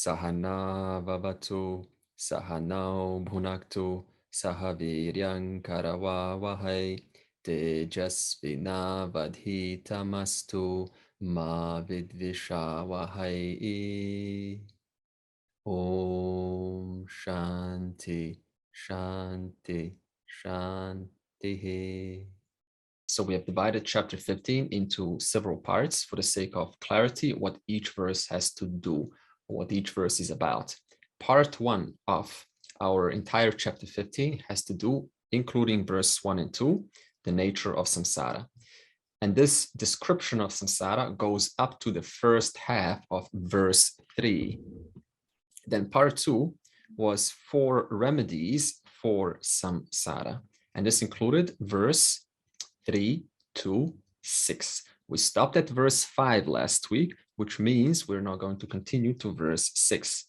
Sahana vavatu, Sahanau bhunaktu, Sahaviryang karavavahai, Tejasvina vadhitamastu, Ma vidvishavahai. Om Shanti, Shanti, Shanti. So we have divided chapter 15 into several parts for the sake of clarity, what each verse has to do, or what each verse is about. Part 1 of our entire chapter 15 has to do, including verse 1 and 2, the nature of samsara. And this description of samsara goes up to the first half of verse 3. Then part 2 was 4 remedies for samsara. And this included verse 3 to 6. We stopped at verse 5 last week, which means we're now going to continue to verse 6.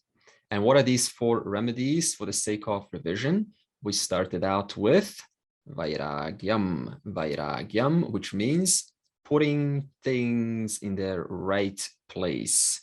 And what are these 4 remedies for the sake of revision? We started out with Vairagyam. Vairagyam, which means putting things in their right place.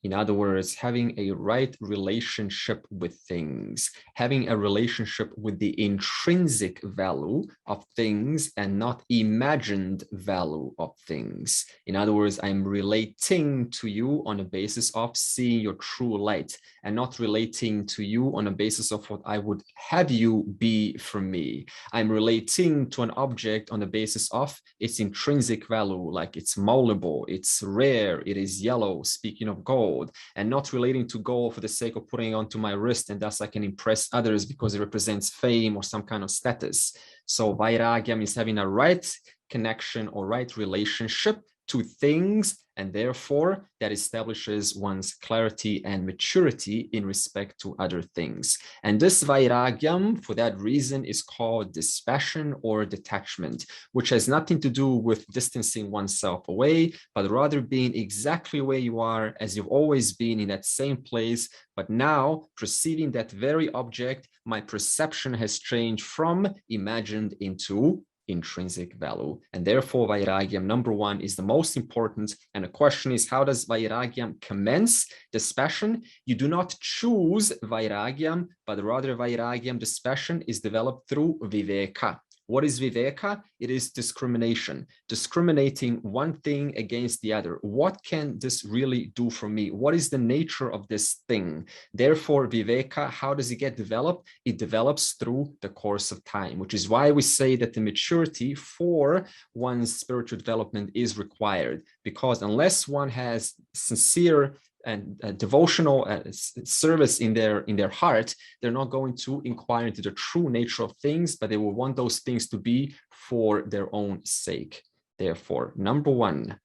In other words, having a right relationship with things, having a relationship with the intrinsic value of things and not imagined value of things. In other words, I'm relating to you on the basis of seeing your true light and not relating to you on the basis of what I would have you be for me. I'm relating to an object on the basis of its intrinsic value, like it's malleable, it's rare, it is yellow, speaking of gold, and not relating to gold for the sake of putting it onto my wrist and thus I can impress others because it represents fame or some kind of status. So Vairagyam is having a right connection or right relationship to things, and therefore that establishes one's clarity and maturity in respect to other things. And this Vairagyam, for that reason, is called dispassion or detachment, which has nothing to do with distancing oneself away, but rather being exactly where you are as you've always been in that same place. But now, perceiving that very object, my perception has changed from imagined into intrinsic value. And therefore, Vairagyam number 1 is the most important. And the question is, how does Vairagyam commence dispassion? You do not choose Vairagyam, but rather Vairagyam dispassion is developed through Viveka. What is Viveka? It is discrimination, discriminating one thing against the other. What can this really do for me? What is the nature of this thing? Therefore, Viveka, how does it get developed? It develops through the course of time, which is why we say that the maturity for one's spiritual development is required, because unless one has sincere and devotional service in their heart, they're not going to inquire into the true nature of things, but they will want those things to be for their own sake. Therefore, number 1,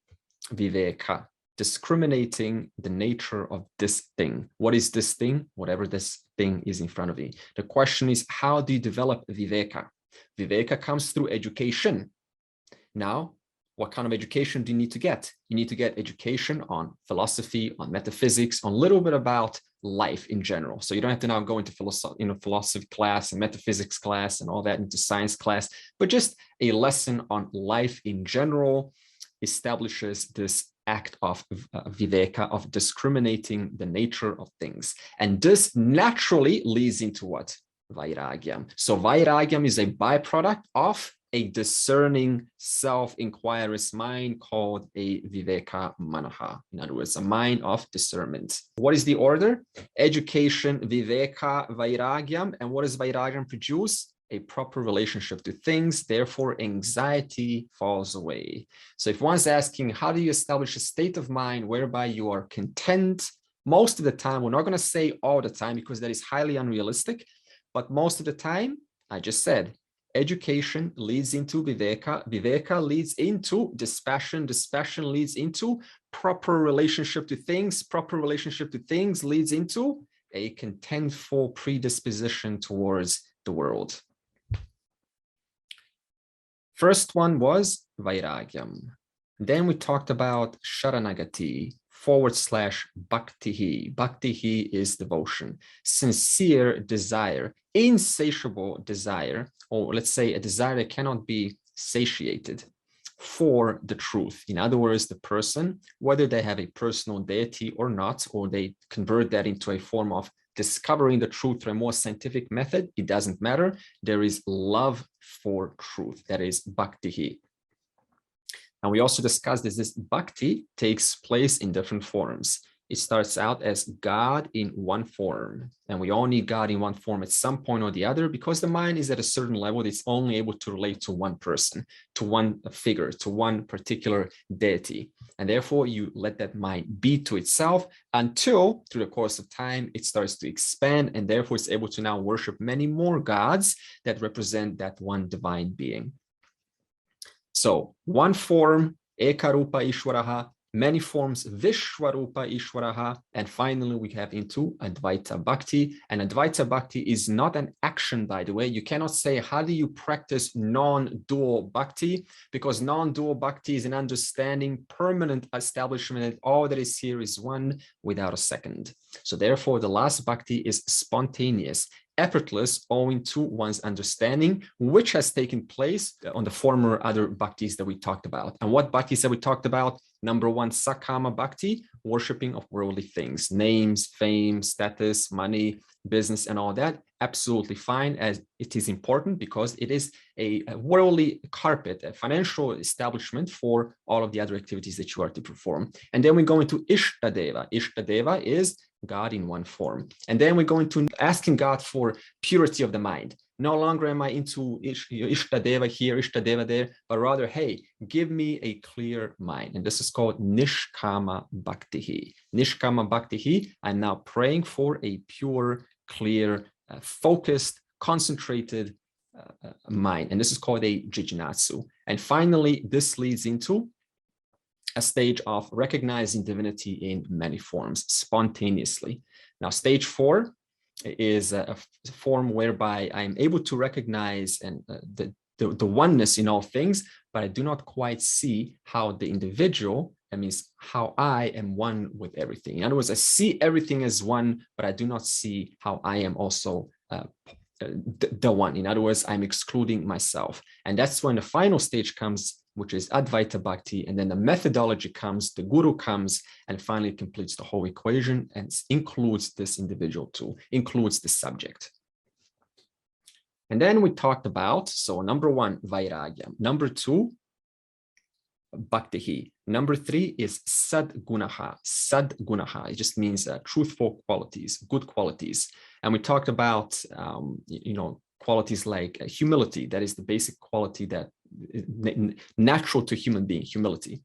Viveka, discriminating the nature of this thing. What is this thing? Whatever this thing is in front of you. The question is, how do you develop Viveka? Viveka comes through education. Now, what kind of education do you need to get? You need to get education on philosophy, on metaphysics, on a little bit about life in general. So you don't have to now go into philosophy class and metaphysics class and all that, into science class, but just a lesson on life in general establishes this act of Viveka, of discriminating the nature of things. And this naturally leads into what? Vairagyam. So Vairagyam is a byproduct of a discerning self-inquirist mind called a Viveka Manaha. In other words, a mind of discernment. What is the order? Education, Viveka, Vairagyam. And what does Vairagyam produce? A proper relationship to things. Therefore, anxiety falls away. So if one's asking, how do you establish a state of mind whereby you are content? Most of the time, we're not going to say all the time because that is highly unrealistic, but most of the time, I just said, education leads into Viveka. Viveka leads into dispassion. Dispassion leads into proper relationship to things. Proper relationship to things leads into a contentful predisposition towards the world. First one was Vairagyam. Then we talked about Sharanagati / Bhaktihi. Bhaktihi is devotion, sincere desire, insatiable desire, or let's say a desire that cannot be satiated for the truth. In other words, the person, whether they have a personal deity or not, or they convert that into a form of discovering the truth through a more scientific method, it doesn't matter. There is love for truth. That is bhakti. And we also discussed this bhakti takes place in different forms. It starts out as God in one form. And we all need God in one form at some point or the other, because the mind is at a certain level. It's only able to relate to one person, to one figure, to one particular deity. And therefore, you let that mind be to itself until, through the course of time, it starts to expand. And therefore, it's able to now worship many more gods that represent that one divine being. So one form, Ekarupa Ishwara, many forms, Vishwarupa Ishwara, and finally we have into Advaita Bhakti. And Advaita Bhakti is not an action, by the way. You cannot say, how do you practice non-dual Bhakti? Because non-dual Bhakti is an understanding, permanent establishment that all that is here is one without a second. So therefore, the last Bhakti is spontaneous, effortless, owing to one's understanding, which has taken place on the former other bhaktis that we talked about. And what bhaktis that we talked about? Number one, Sakama Bhakti, worshipping of worldly things, names, fame, status, money, business, and all that. Absolutely fine, as it is important because it is a worldly carpet, a financial establishment for all of the other activities that you are to perform. And then we go into Ishadeva. Ishadeva is God in one form. And then we go into asking God for purity of the mind. No longer am I into Ishadeva here, Ishadeva there, but rather, hey, give me a clear mind. And this is called Nishkama Bhakti. Nishkama Bhakti, I'm now praying for a pure, clear, focused, concentrated mind. And this is called a Jijinatsu. And finally, this leads into a stage of recognizing divinity in many forms, spontaneously. Now, stage 4 is a form whereby I'm able to recognize and the oneness in all things, but I do not quite see how the individual, that means how I am one with everything. In other words, I see everything as one, but I do not see how I am also the one. In other words, I'm excluding myself. And that's when the final stage comes, which is Advaita Bhakti, and then the methodology comes, the guru comes, and finally completes the whole equation and includes this individual too, includes the subject. And then we talked about, so number 1, Vairagyam. Number 2, Bhakti. Number 3 is Sadgunaha. Sadgunaha, it just means truthful qualities, good qualities. And we talked about, qualities like humility. That is the basic quality that is natural to human being, humility.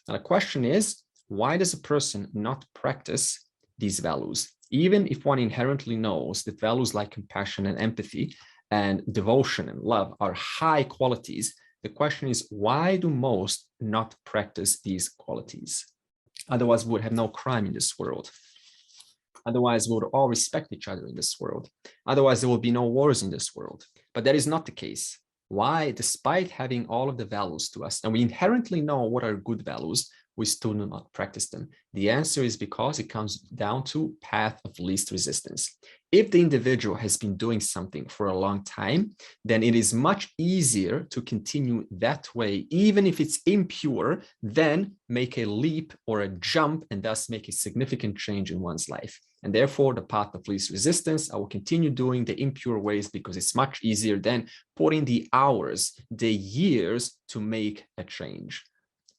Now the question is, why does a person not practice these values? Even if one inherently knows that values like compassion and empathy and devotion and love are high qualities, the question is, why do most not practice these qualities? Otherwise, we would have no crime in this world. Otherwise, we would all respect each other in this world. Otherwise, there will be no wars in this world. But that is not the case. Why, despite having all of the values to us, and we inherently know what are good values, we still do not practice them? The answer is because it comes down to path of least resistance. If the individual has been doing something for a long time, then it is much easier to continue that way, even if it's impure, than make a leap or a jump and thus make a significant change in one's life. And therefore, the path of least resistance, I will continue doing the impure ways because it's much easier than putting the hours, the years to make a change.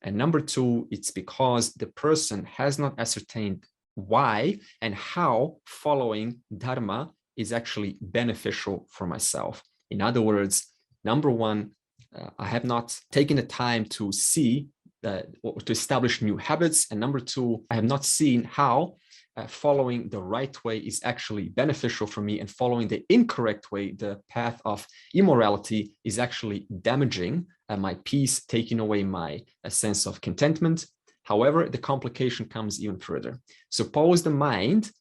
And number 2, it's because the person has not ascertained why and how following dharma is actually beneficial for myself. In other words, number 1, I have not taken the time to see, to establish new habits. And number 2, I have not seen how following the right way is actually beneficial for me, and following the incorrect way, the path of immorality, is actually damaging my peace, taking away my sense of contentment. However, the complication comes even further. Suppose the mind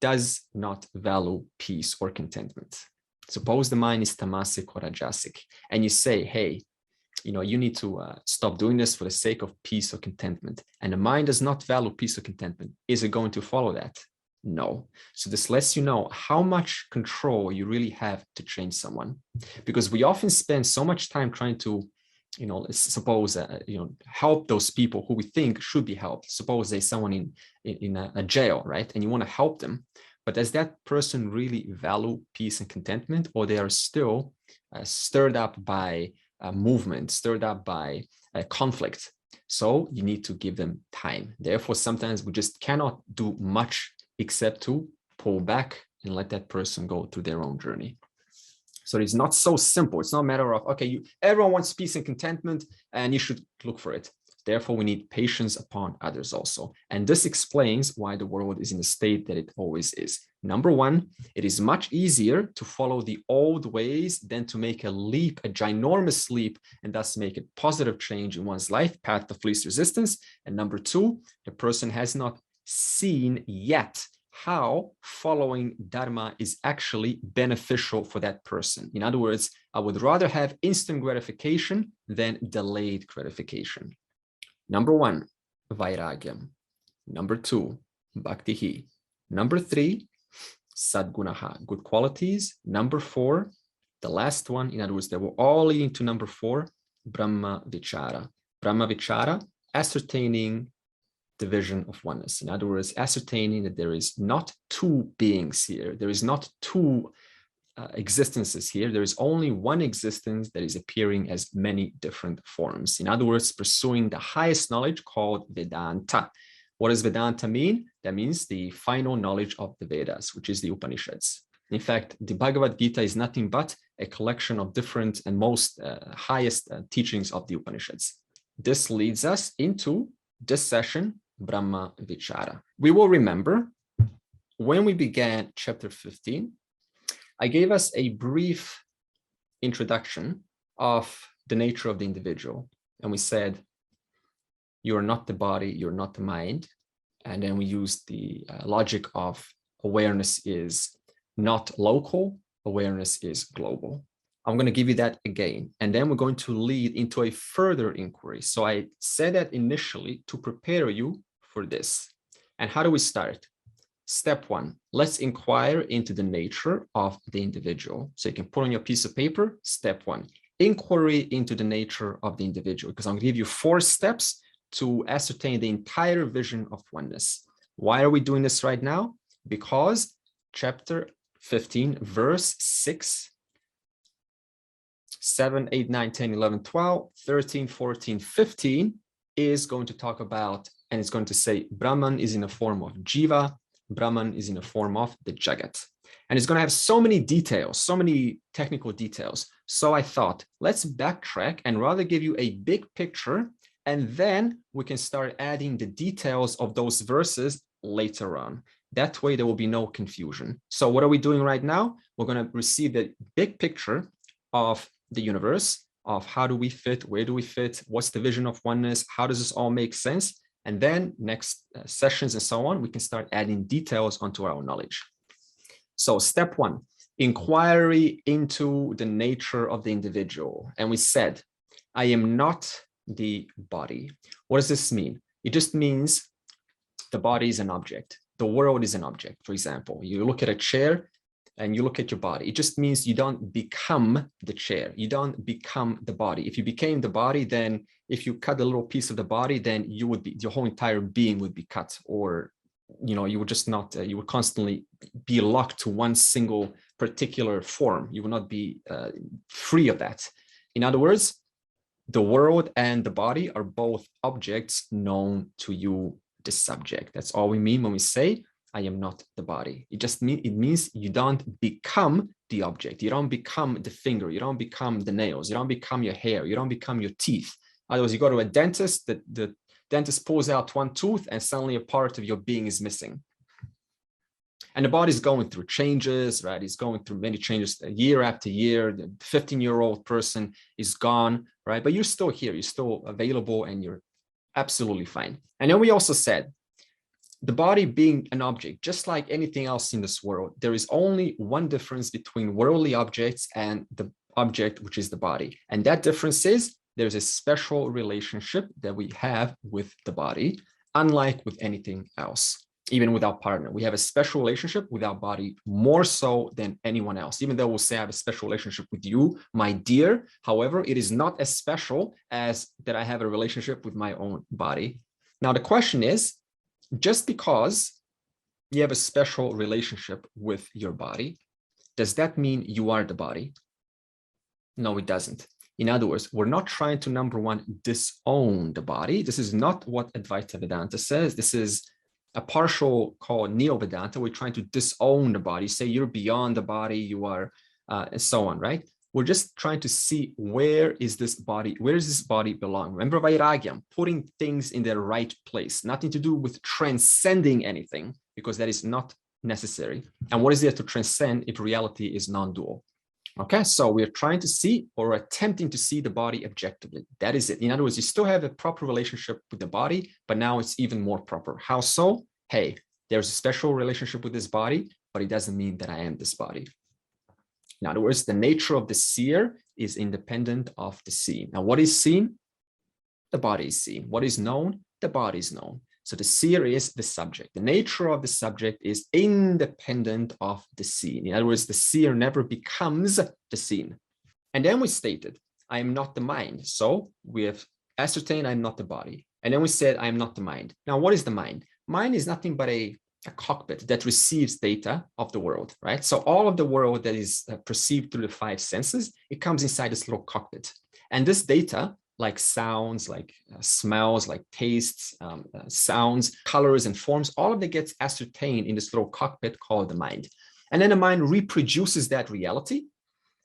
does not value peace or contentment. Suppose the mind is tamasic or rajasic, and you say, hey, you need to stop doing this for the sake of peace or contentment. And the mind does not value peace or contentment. Is it going to follow that? No. So this lets you know how much control you really have to change someone. Because we often spend so much time trying to let's suppose, help those people who we think should be helped. Suppose there's someone in a jail, right? And you want to help them. But does that person really value peace and contentment, or they are still stirred up by movement, stirred up by conflict? So you need to give them time. Therefore, sometimes we just cannot do much except to pull back and let that person go through their own journey. So it's not so simple. It's not a matter of, okay, everyone wants peace and contentment and you should look for it. Therefore, we need patience upon others also. And this explains why the world is in the state that it always is. Number one, it is much easier to follow the old ways than to make a leap, a ginormous leap, and thus make a positive change in one's life, path of least resistance. And number two, the person has not seen yet how following Dharma is actually beneficial for that person. In other words, I would rather have instant gratification than delayed gratification. Number one, Vairagyam. Number two, Bhakti. Number three, Sadgunaha, good qualities. Number four, the last one, in other words, they were all leading to number four, Brahma Vichara. Brahma Vichara, ascertaining the vision of oneness. In other words, ascertaining that there is not two beings here. There is not two existences here. There is only one existence that is appearing as many different forms. In other words, pursuing the highest knowledge called Vedanta. What does Vedanta mean? That means the final knowledge of the Vedas, which is the Upanishads. In fact, the Bhagavad Gita is nothing but a collection of different and most highest teachings of the Upanishads. This leads us into this session, Brahma Vichara. We will remember when we began chapter 15, I gave us a brief introduction of the nature of the individual. And we said, you're not the body, you're not the mind. And then we used the logic of awareness is not local, awareness is global. I'm going to give you that again. And then we're going to lead into a further inquiry. So I said that initially to prepare you for this. And how do we start? Step one, let's inquire into the nature of the individual. So you can put on your piece of paper, step one, inquiry into the nature of the individual, because I'm going to give you 4 steps to ascertain the entire vision of oneness. Why are we doing this right now? Because chapter 15, verse 6, 7, 8, 9, 10, 11, 12, 13, 14, 15 is going to talk about, and it's going to say Brahman is in the form of Jiva, Brahman is in the form of the Jagat. And it's going to have so many details, so many technical details. So I thought, let's backtrack and rather give you a big picture, and then we can start adding the details of those verses later on. That way, there will be no confusion. So what are we doing right now? We're going to receive the big picture of the universe, of how do we fit, where do we fit, what's the vision of oneness, how does this all make sense? And then next sessions and so on, we can start adding details onto our knowledge. So step one, inquiry into the nature of the individual. And we said, I am not the body. What does this mean? It just means the body is an object. The world is an object. For example, you look at a chair and you look at your body. It just means you don't become the chair. You don't become the body. If you became the body, then if you cut a little piece of the body, then you would be, your whole entire being would be cut, or, you would just not, you would constantly be locked to one single particular form. You will not be free of that. In other words, the world and the body are both objects known to you, the subject. That's all we mean when we say, I am not the body. It means you don't become the object. You don't become the finger. You don't become the nails. You don't become your hair. You don't become your teeth. Otherwise, you go to a dentist, the dentist pulls out one tooth and suddenly a part of your being is missing. And the body is going through changes, right? It's going through many changes year after year. The 15-year-old person is gone, right? But you're still here. You're still available and you're absolutely fine. And then we also said, the body being an object, just like anything else in this world, there is only one difference between worldly objects and the object, which is the body. And that difference is there's a special relationship that we have with the body, unlike with anything else. even with our partner. We have a special relationship with our body more so than anyone else, even though we'll say I have a special relationship with you, my dear. However, it is not as special as that I have a relationship with my own body. Now, the question is, just because you have a special relationship with your body, does that mean you are the body? No, it doesn't. In other words, we're not trying to, number one, disown the body. This is not what Advaita Vedanta says. This is a partial called Neo-Vedanta. We're trying to disown the body, say you're beyond the body, you are, and so on, right? We're just trying to see where does this body belong? Remember Vairagyam, putting things in their right place, nothing to do with transcending anything, because that is not necessary. And what is there to transcend if reality is non-dual? Okay, so we're trying to see or attempting to see the body objectively. That is it. In other words, you still have a proper relationship with the body, but now it's even more proper. How so? Hey, there's a special relationship with this body, but it doesn't mean that I am this body. In other words, the nature of the seer is independent of the seen. Now, what is seen? The body is seen. What is known? The body is known. So the seer is the subject. The nature of the subject is independent of the seen. In other words, the seer never becomes the seen. And then we stated, I am not the mind. So we have ascertained I'm not the body. And then we said, I am not the mind. Now, what is the mind? Mind is nothing but a cockpit that receives data of the world, right? So all of the world that is perceived through the five senses, it comes inside this little cockpit. And this data, like sounds, like smells, like tastes, sounds, colors, and forms, all of that gets ascertained in this little cockpit called the mind. And then the mind reproduces that reality,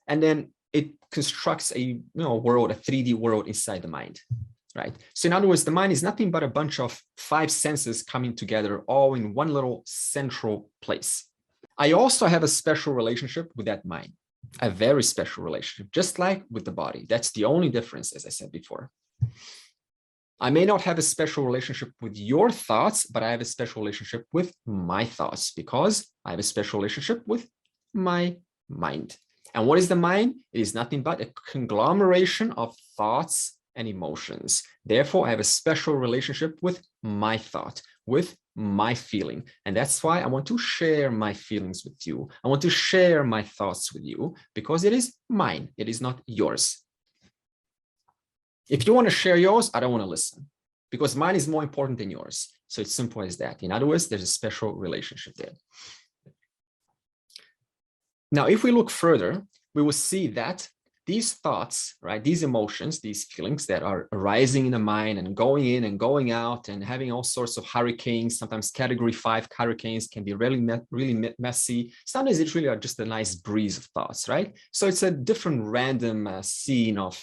and then it constructs a world, a 3D world inside the mind, right? So in other words, the mind is nothing but a bunch of five senses coming together all in one little central place. I also have a special relationship with that mind. A very special relationship, just like with the body. That's the only difference, as I said before. I may not have a special relationship with your thoughts, but I have a special relationship with my thoughts because I have a special relationship with my mind. And what is the mind? It is nothing but a conglomeration of thoughts and emotions. Therefore, I have a special relationship with my thought, with my feeling. And that's why I want to share my feelings with you. I want to share my thoughts with you because it is mine. It is not yours. If you want to share yours, I don't want to listen because mine is more important than yours. So it's simple as that. In other words, there's a special relationship there. Now, if we look further, we will see that these thoughts, right, these emotions, these feelings that are arising in the mind and going in and going out and having all sorts of hurricanes, sometimes category 5 hurricanes can be really messy. Sometimes it's really just a nice breeze of thoughts, right? So it's a different random scene of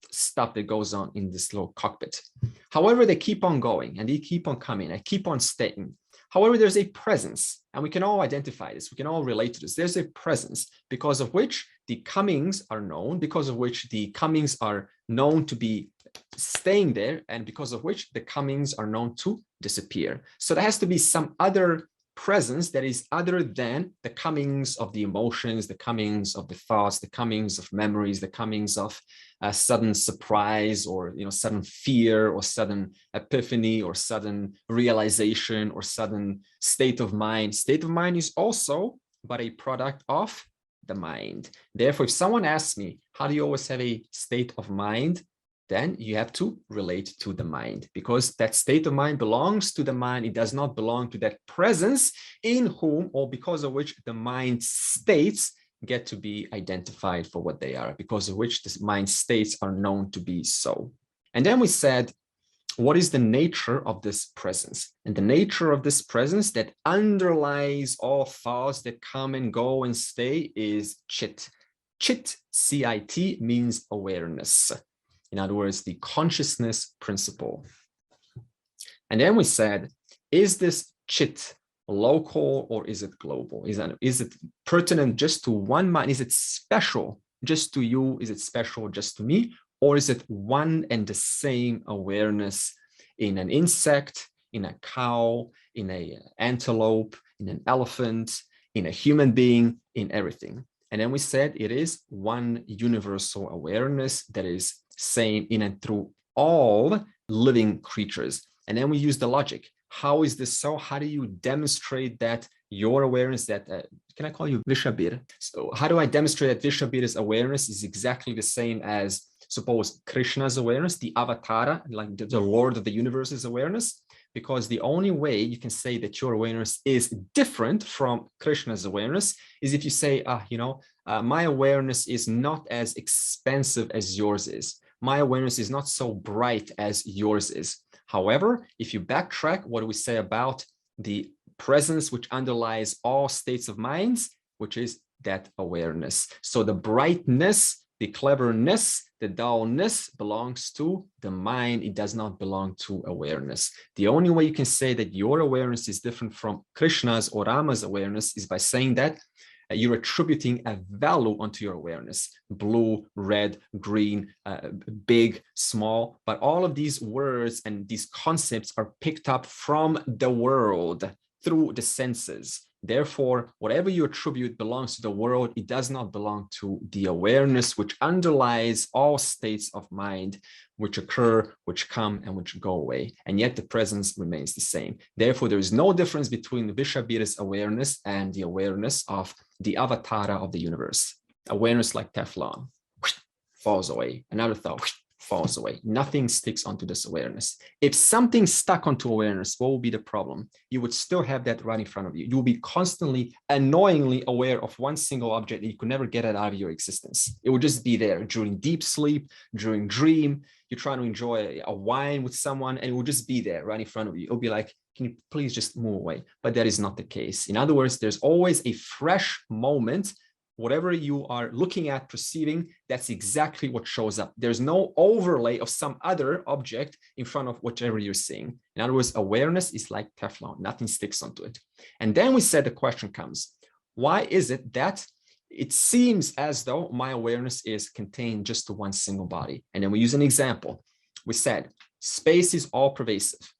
stuff that goes on in this little cockpit. However, they keep on going and they keep on coming and keep on staying. However, there's a presence, and we can all identify this. We can all relate to this. There's a presence because of which the comings are known, because of which the comings are known to be staying there, and because of which the comings are known to disappear. So there has to be some other presence that is other than the comings of the emotions, the comings of the thoughts, the comings of memories, the comings of a sudden surprise or sudden fear or sudden epiphany or sudden realization or sudden state of mind. State of mind is also but a product of the mind. Therefore, if someone asks me, how do you always have a state of mind? Then you have to relate to the mind because that state of mind belongs to the mind. It does not belong to that presence in whom or because of which the mind states get to be identified for what they are, because of which the mind states are known to be so. And then we said, what is the nature of this presence? And the nature of this presence that underlies all thoughts that come and go and stay is Chit. Chit, C-I-T, means awareness. In other words, the consciousness principle. And then we said, is this Chit local or is it global? Is it pertinent just to one mind? Is it special just to you? Is it special just to me? Or is it one and the same awareness in an insect, in a cow, in an antelope, in an elephant, in a human being, in everything? And then we said it is one universal awareness that is same in and through all living creatures. And then we use the logic. How is this so? How do you demonstrate that your awareness, that, can I call you Vishabir? So how do I demonstrate that Vishabir's awareness is exactly the same as, suppose, Krishna's awareness, the avatar, like the Lord of the universe's awareness? Because the only way you can say that your awareness is different from Krishna's awareness is if you say, my awareness is not as expansive as yours is. My awareness is not so bright as yours is. However, if you backtrack, what do we say about the presence which underlies all states of minds, which is that awareness? So the brightness, the cleverness, the dullness belongs to the mind. It does not belong to awareness. The only way you can say that your awareness is different from Krishna's or Rama's awareness is by saying that you're attributing a value onto your awareness: blue, red, green, big, small. But all of these words and these concepts are picked up from the world through the senses. Therefore, whatever you attribute belongs to the world. It does not belong to the awareness which underlies all states of mind, which occur, which come, and which go away. And yet the presence remains the same. Therefore, there is no difference between Vishabira's awareness and the awareness of the avatar of the universe. Awareness like Teflon falls away. Another thought falls away. Nothing sticks onto this awareness. If something stuck onto awareness, what will be the problem? You would still have that right in front of you. You will be constantly, annoyingly aware of one single object that you could never get it out of your existence. It will just be there during deep sleep, during dream. You're trying to enjoy a wine with someone, and it will just be there right in front of you. It'll be like, can you please just move away? But that is not the case. In other words, there's always a fresh moment. Whatever you are looking at, perceiving, that's exactly what shows up. There's no overlay of some other object in front of whatever you're seeing. In other words, awareness is like Teflon. Nothing sticks onto it. And then we said the question comes, why is it that it seems as though my awareness is contained just to one single body? And then we use an example. We said space is all pervasive.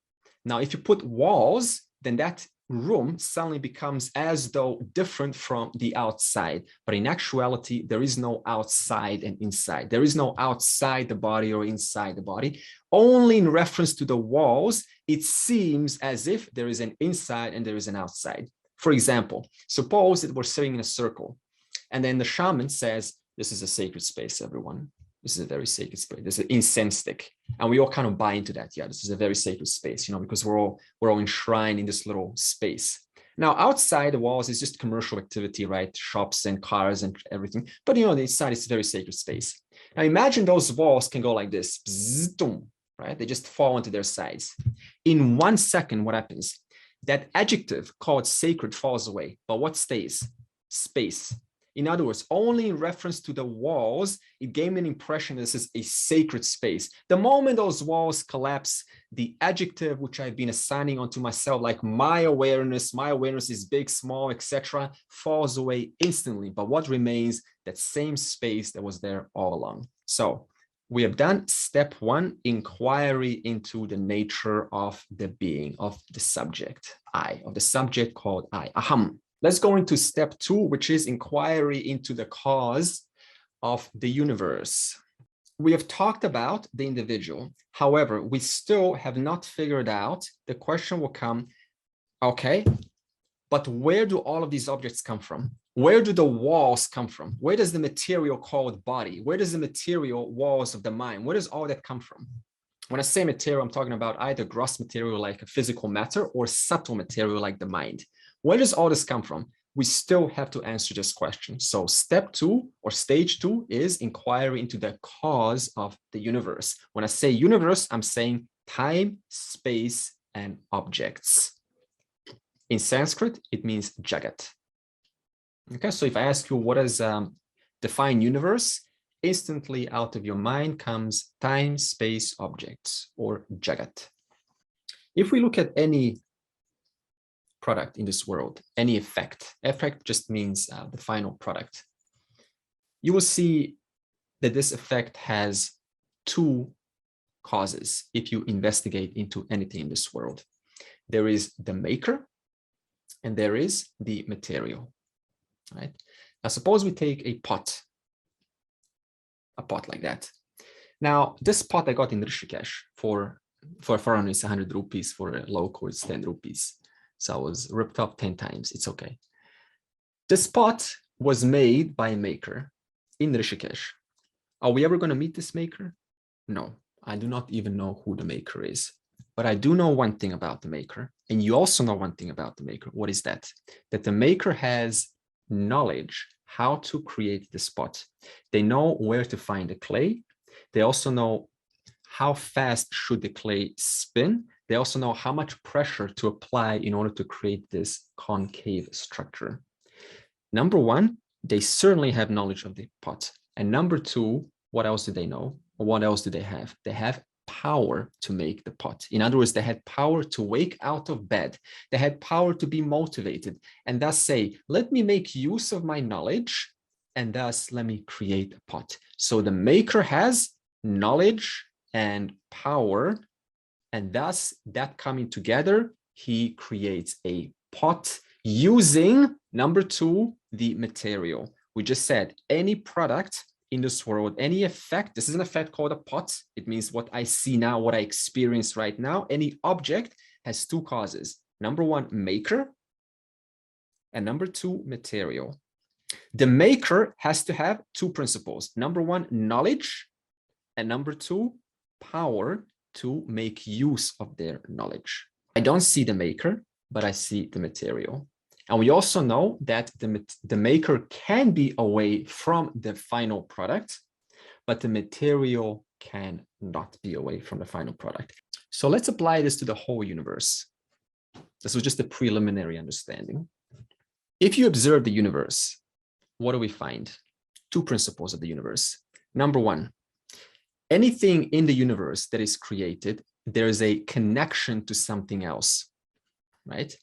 Now, if you put walls, then that room suddenly becomes as though different from the outside. But in actuality, there is no outside and inside. There is no outside the body or inside the body. Only in reference to the walls, it seems as if there is an inside and there is an outside. For example, suppose that we're sitting in a circle, and then the shaman says, this is a sacred space, everyone. This is a very sacred space. This is an incense stick. And we all kind of buy into that. Yeah, this is a very sacred space, because we're all enshrined in this little space. Now, outside the walls is just commercial activity, right? Shops and cars and everything. But the inside is a very sacred space. Now, imagine those walls can go like this, right? They just fall onto their sides. In 1 second, what happens? That adjective called sacred falls away. But what stays? Space. In other words, only in reference to the walls, it gave me an impression that this is a sacred space. The moment those walls collapse, the adjective which I've been assigning onto myself, like my awareness is big, small, etc., falls away instantly. But what remains? That same space that was there all along. So we have done step 1, inquiry into the nature of the being, of the subject, I, of the subject called I, aham. Let's go into step 2, which is inquiry into the cause of the universe. We have talked about the individual. However, we still have not figured out, the question will come, okay, but where do all of these objects come from? Where do the walls come from? Where does the material called body? Where does the material walls of the mind? Where does all that come from? When I say material, I'm talking about either gross material like a physical matter or subtle material like the mind. Where does all this come from? We still have to answer this question. So step 2 or stage 2 is inquiry into the cause of the universe. When I say universe, I'm saying time, space, and objects. In Sanskrit, it means jagat. Okay, so if I ask you what does define universe, instantly out of your mind comes time, space, objects, or jagat. If we look at any product in this world, any effect just means the final product, you will see that this effect has 2 causes if you investigate into anything in this world. There is the maker and there is the material, right? Now, suppose we take a pot like that. Now, this pot I got in Rishikesh for For a foreigner, it's 100 rupees. For a local, it's 10 rupees. So I was ripped off 10 times. It's okay. This pot was made by a maker in Rishikesh. Are we ever going to meet this maker? No, I do not even know who the maker is. But I do know one thing about the maker. And you also know one thing about the maker. What is that? That the maker has knowledge how to create this pot. They know where to find the clay. They also know how fast should the clay spin. They also know how much pressure to apply in order to create this concave structure. Number one, they certainly have knowledge of the pot. And number two, what else do they know? Or what else do they have? They have power to make the pot. In other words, they had power to wake out of bed. They had power to be motivated and thus say, let me make use of my knowledge and thus let me create a pot. So the maker has knowledge and power, and thus that coming together, he creates a pot using, number two, the material. We just said any product in this world, any effect, this is an effect called a pot. It means what I see now, what I experience right now. Any object has two causes. Number one, maker, and number two, material. The maker has to have two principles. Number one, knowledge, and number two, power to make use of their knowledge. I don't see the maker, but I see the material. And we also know that the maker can be away from the final product, but the material cannot be away from the final product. So let's apply this to the whole universe. This was just a preliminary understanding. If you observe the universe, what do we find? Two principles of the universe. Number one, anything in the universe that is created, there is a connection to something else, right?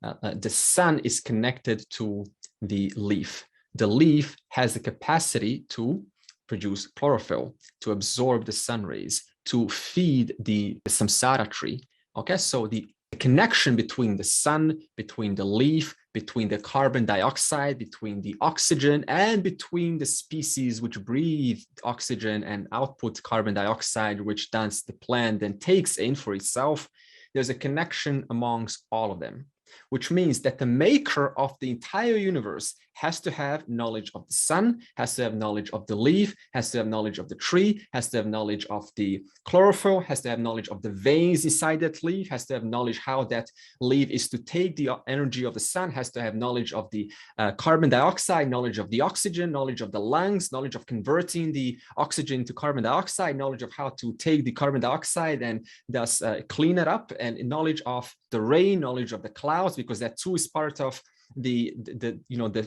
The sun is connected to the leaf. The leaf has the capacity to produce chlorophyll, to absorb the sun rays, to feed the samsara tree. Okay, so the connection between the sun, between the leaf, between the carbon dioxide, between the oxygen, and between the species which breathe oxygen and output carbon dioxide, which thus the plant then takes in for itself, there's a connection amongst all of them, which means that the maker of the entire universe has to have knowledge of the sun, has to have knowledge of the leaf, has to have knowledge of the tree, has to have knowledge of the chlorophyll, has to have knowledge of the veins inside that leaf, has to have knowledge how that leaf is to take the energy of the sun, has to have knowledge of the carbon dioxide, knowledge of the oxygen, knowledge of the lungs, knowledge of converting the oxygen to carbon dioxide, knowledge of how to take the carbon dioxide and thus clean it up, and knowledge of the rain, knowledge of the clouds, because that too is part of the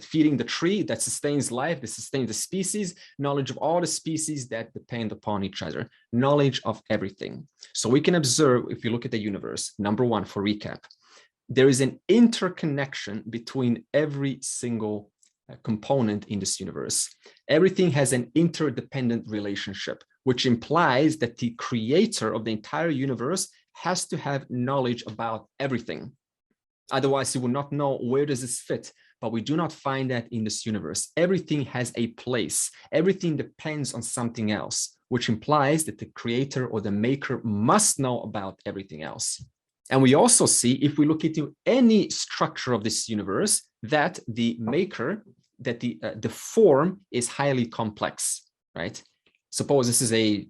feeding the tree that sustains life, that sustains the species, knowledge of all the species that depend upon each other, knowledge of everything. So we can observe, if you look at the universe, number one, for recap, there is an interconnection between every single component in this universe. Everything has an interdependent relationship, which implies that the creator of the entire universe has to have knowledge about everything. Otherwise, he would not know where does this fit. But we do not find that in this universe. Everything has a place. Everything depends on something else, which implies that the creator or the maker must know about everything else. And we also see, if we look into any structure of this universe, that the maker, that the form is highly complex, right? Suppose this is a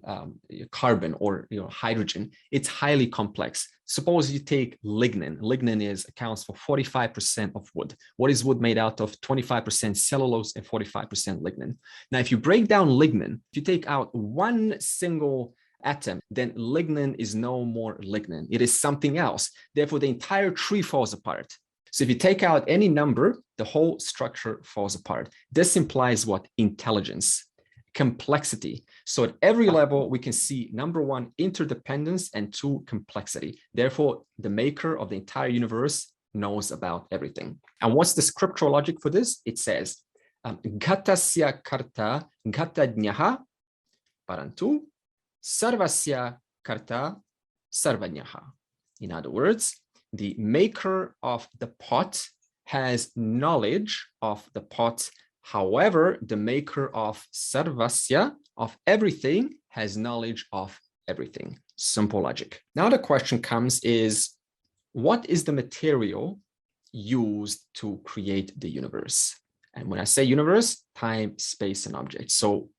carbon or hydrogen. It's highly complex. Suppose you take lignin. Lignin accounts for 45% of wood. What is wood made out of? 25% cellulose and 45% lignin. Now, if you break down lignin, if you take out one single atom, then lignin is no more lignin. It is something else. Therefore, the entire tree falls apart. So if you take out any number, the whole structure falls apart. This implies what? Intelligence. Complexity. So at every level, we can see, number one, interdependence, and two, complexity. Therefore, the maker of the entire universe knows about everything. And what's the scriptural logic for this? It says, Ghatasya karta ghatadnyaha parantu sarvasya karta sarvanyaha. In other words, the maker of the pot has knowledge of the pot. However, the maker of sarvasya, of everything, has knowledge of everything. Simple logic. Now the question comes is, what is the material used to create the universe? And when I say universe, time, space, and objects. So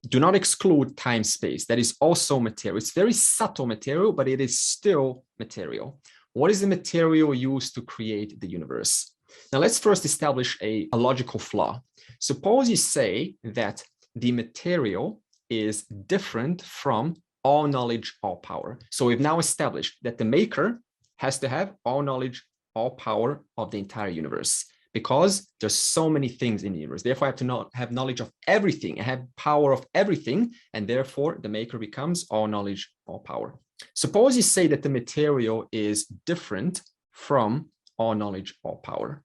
do not exclude time, space. That is also material. It's very subtle material, but it is still material. What is the material used to create the universe? Now let's first establish a logical flaw. Suppose you say that the material is different from all knowledge, all power. So we've now established that the maker has to have all knowledge, all power of the entire universe, because there's so many things in the universe. Therefore, I have to have knowledge of everything. I have power of everything, and therefore the maker becomes all knowledge, all power. Suppose you say that the material is different from all knowledge, all power.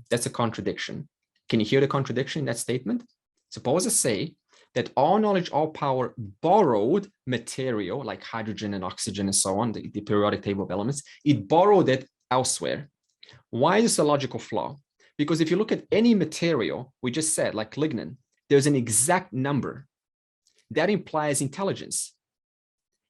That's a contradiction. Can you hear the contradiction in that statement? Suppose I say that all knowledge, all power borrowed material like hydrogen and oxygen and so on, the periodic table of elements, it borrowed it elsewhere. Why is this a logical flaw? Because if you look at any material, we just said, like lignin, there's an exact number. That implies intelligence.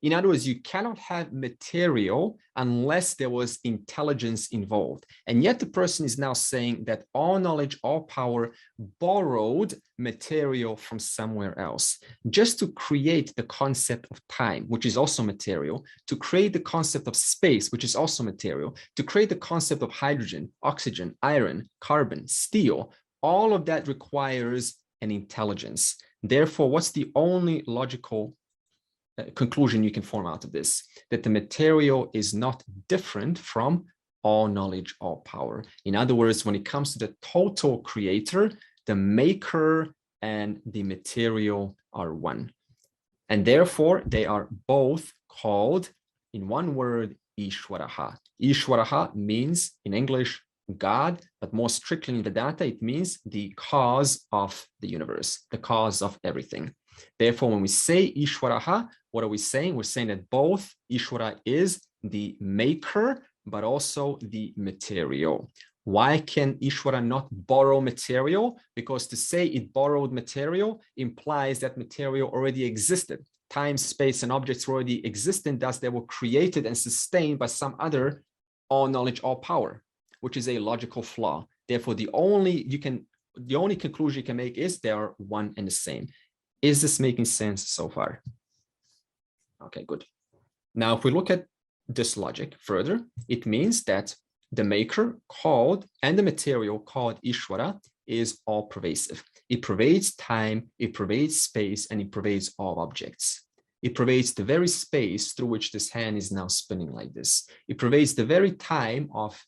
In other words, you cannot have material unless there was intelligence involved. And yet the person is now saying that all knowledge, all power borrowed material from somewhere else, just to create the concept of time, which is also material, to create the concept of space, which is also material, to create the concept of hydrogen, oxygen, iron, carbon, steel. All of that requires an intelligence. Therefore, what's the only logical conclusion you can form out of this? That the material is not different from all knowledge, all power. In other words, when it comes to the total creator, the maker and the material are one. And therefore, they are both called, in one word, Ishvara. Ishvara means, in English, God, but more strictly in Vedanta, it means the cause of the universe, the cause of everything. Therefore, when we say Ishvara, what are we saying? We're saying that both Ishvara is the maker, but also the material. Why can Ishvara not borrow material? Because to say it borrowed material implies that material already existed. Time, space, and objects already existed, thus they were created and sustained by some other all knowledge, all power, which is a logical flaw. Therefore, the only conclusion you can make is they are one and the same. Is this making sense so far? Okay, good. Now, if we look at this logic further, it means that the maker called and the material called Ishvara is all pervasive. It pervades time, it pervades space, and it pervades all objects. It pervades the very space through which this hand is now spinning like this. It pervades the very time of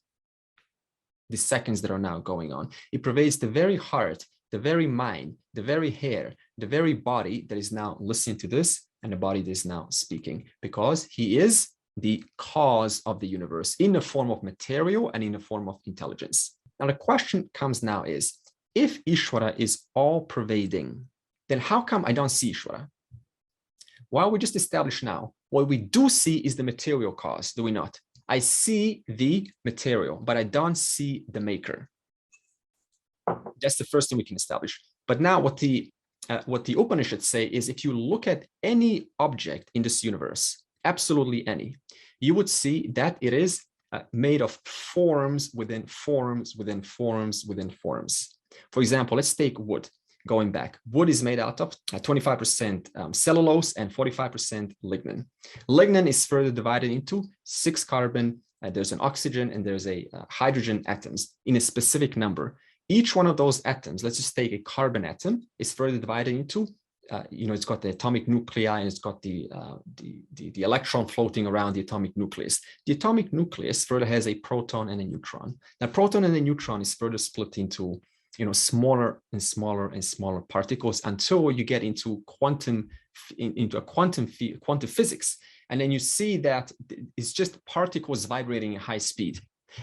the seconds that are now going on. It pervades the very heart, the very mind, the very hair, the very body that is now listening to this, and the body that is now speaking, because he is the cause of the universe in the form of material and in the form of intelligence. Now the question comes now is, if Ishvara is all pervading, then how come I don't see Ishvara? Well, we just established now, what we do see is the material cause, do we not? I see the material, but I don't see the maker. That's the first thing we can establish. But now what the Upanishads say is, if you look at any object in this universe, absolutely any, you would see that it is made of forms within forms within forms within forms. For example, let's take wood. Going back, wood is made out of 25% cellulose and 45% lignin. Lignin is further divided into 6 carbon, there's an oxygen, and there's a hydrogen atoms in a specific number. Each one of those atoms, let's just take a carbon atom, is further divided into, it's got the atomic nuclei and it's got the electron floating around the atomic nucleus. The atomic nucleus further has a proton and a neutron. Now, proton and a neutron is further split into smaller and smaller and smaller particles until you get into quantum physics. And then you see that it's just particles vibrating at high speed.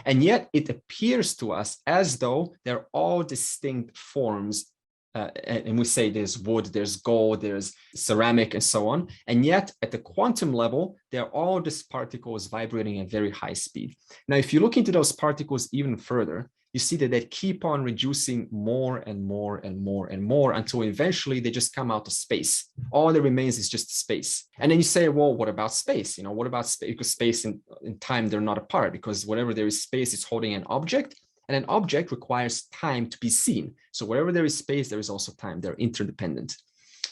And yet it appears to us as though they're all distinct forms. And we say there's wood, there's gold, there's ceramic, and so on. And yet at the quantum level, they're all just particles vibrating at very high speed. Now, if you look into those particles even further, you see that they keep on reducing more and more and more and more until eventually they just come out of space. All that remains is just space. And then you say, well, what about space? What about space? Because space and time, they're not apart, because wherever there is space, it's holding an object, and an object requires time to be seen. So wherever there is space, there is also time. They're interdependent.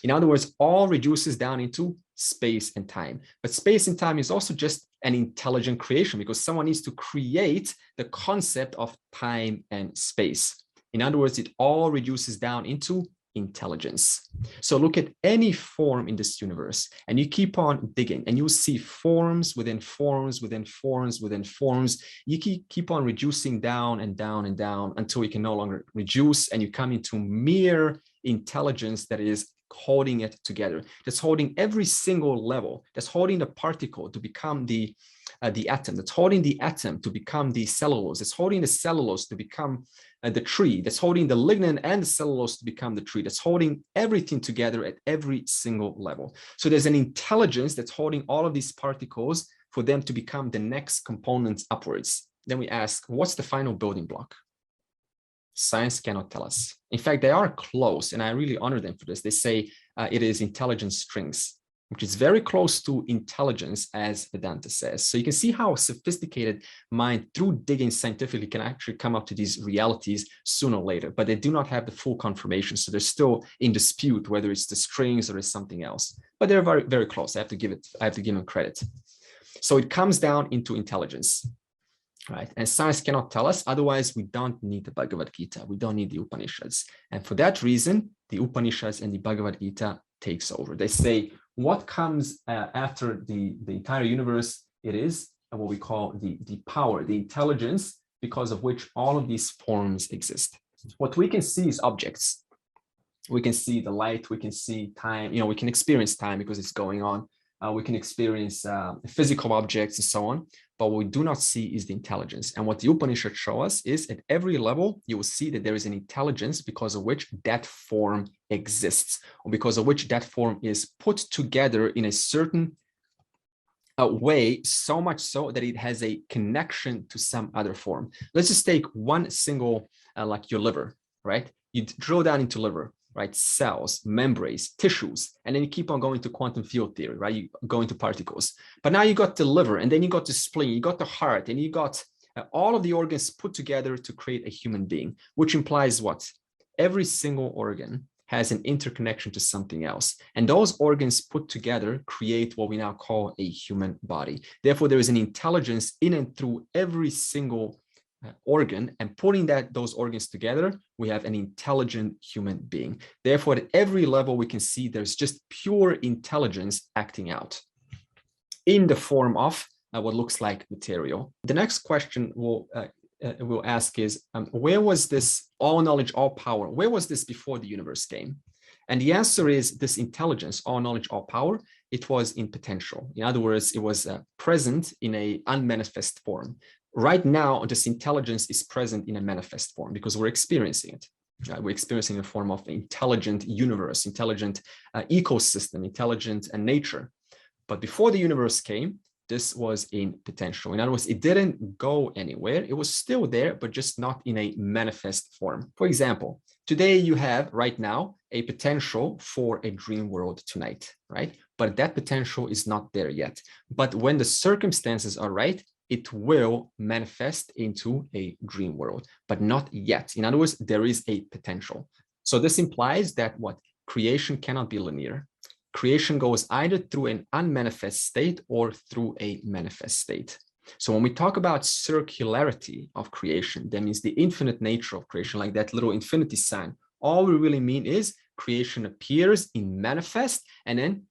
In other words, all reduces down into space and time. But space and time is also just an intelligent creation, because someone needs to create the concept of time and space. In other words, it all reduces down into intelligence. So look at any form in this universe, and you keep on digging, and you'll see forms within forms within forms within forms. You keep on reducing down and down and down until you can no longer reduce, and you come into mere intelligence that is holding it together, that's holding every single level, that's holding the particle to become the atom, that's holding the atom to become the cellulose, that's holding the cellulose to become the tree, that's holding the lignin and the cellulose to become the tree, that's holding everything together at every single level. So there's an intelligence that's holding all of these particles for them to become the next components upwards. Then we ask, what's the final building block? Science cannot tell us. In fact, they are close, and I really honor them for this. They say it is intelligence strings, which is very close to intelligence, as Vedanta says. So you can see how a sophisticated mind, through digging scientifically, can actually come up to these realities sooner or later, but they do not have the full confirmation. So they're still in dispute whether it's the strings or it's something else. But they're very, very close. I have to give them credit. So it comes down into intelligence. Right. And science cannot tell us. Otherwise, we don't need the Bhagavad Gita. We don't need the Upanishads. And for that reason, the Upanishads and the Bhagavad Gita takes over. They say what comes after the entire universe, it is what we call the power, the intelligence, because of which all of these forms exist. What we can see is objects. We can see the light. We can see time. We can experience time because it's going on. We can experience physical objects and so on, but what we do not see is the intelligence. And what the Upanishads show us is at every level, you will see that there is an intelligence because of which that form exists, or because of which that form is put together in a certain way, so much so that it has a connection to some other form. Let's just take one single, like your liver, right? You drill down into liver. Right, cells, membranes, tissues, and then you keep on going to quantum field theory, right? You go into particles. But now you got the liver, and then you got the spleen, you got the heart, and you got all of the organs put together to create a human being, which implies what? Every single organ has an interconnection to something else. And those organs put together create what we now call a human body. Therefore, there is an intelligence in and through every single organ, and putting those organs together, we have an intelligent human being. Therefore, at every level, we can see there's just pure intelligence acting out in the form of what looks like material. The next question we'll ask is, where was this all knowledge, all power? Where was this before the universe came? And the answer is this intelligence, all knowledge, all power, it was in potential. In other words, it was present in an unmanifest form. Right now, this intelligence is present in a manifest form because we're experiencing it. We're experiencing a form of intelligent universe, intelligent ecosystem, intelligent nature. But before the universe came, this was in potential. In other words, it didn't go anywhere. It was still there, but just not in a manifest form. For example, today you have right now a potential for a dream world tonight, right? But that potential is not there yet. But when the circumstances are right, it will manifest into a dream world, but not yet. In other words, there is a potential. So this implies that what? Creation cannot be linear. Creation goes either through an unmanifest state or through a manifest state. So when we talk about circularity of creation, that means the infinite nature of creation, like that little infinity sign. All we really mean is creation appears in manifest, and then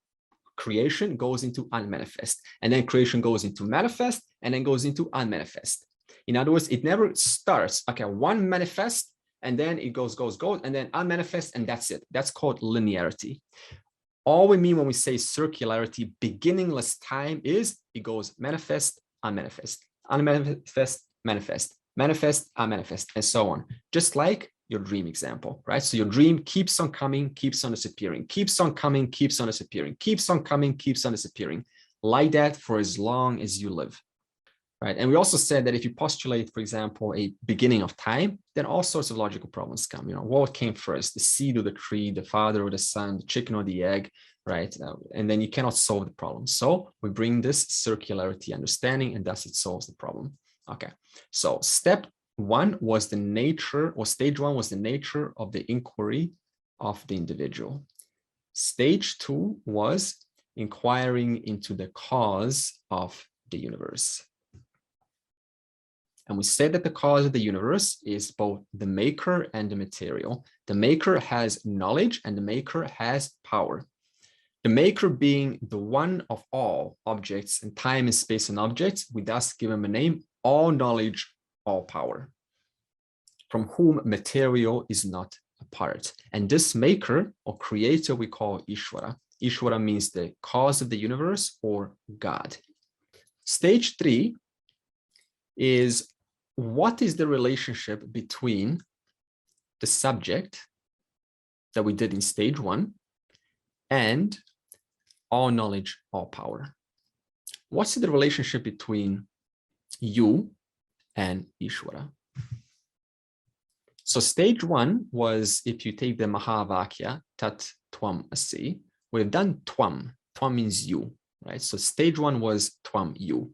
creation goes into unmanifest, and then creation goes into manifest, and then goes into unmanifest. In other words, it never starts, okay, one manifest, and then it goes, and then unmanifest, and that's it. That's called linearity. All we mean when we say circularity, beginningless time, is it goes manifest, unmanifest, unmanifest, manifest, manifest, unmanifest, and so on. Just like your dream example, right? So your dream keeps on coming, keeps on disappearing, keeps on coming, keeps on disappearing, keeps on coming, keeps on disappearing, like that for as long as you live. right? And we also said that if you postulate, for example, a beginning of time, then all sorts of logical problems come. What came first, the seed or the tree, the father or the son, the chicken or the egg, right? And then you cannot solve the problem. So we bring this circularity understanding, and thus it solves the problem. Okay, so step one was the nature, or stage one was the nature of the inquiry of the individual. Stage two was inquiring into the cause of the universe. And we said that the cause of the universe is both the maker and the material. The maker has knowledge and the maker has power. The maker being the one of all objects, and time and space and objects, we thus give him a name: all knowledge, all power, from whom material is not a part. And this maker or creator we call Ishvara. Ishvara means the cause of the universe or God. Stage three is, what is the relationship between the subject that we did in stage one and all knowledge, all power? What's the relationship between you and Ishwara? So stage one was, if you take the Mahavakya, Tat Tvam Asi, we've done Tvam. Tvam means you, right? So stage one was Tvam, you.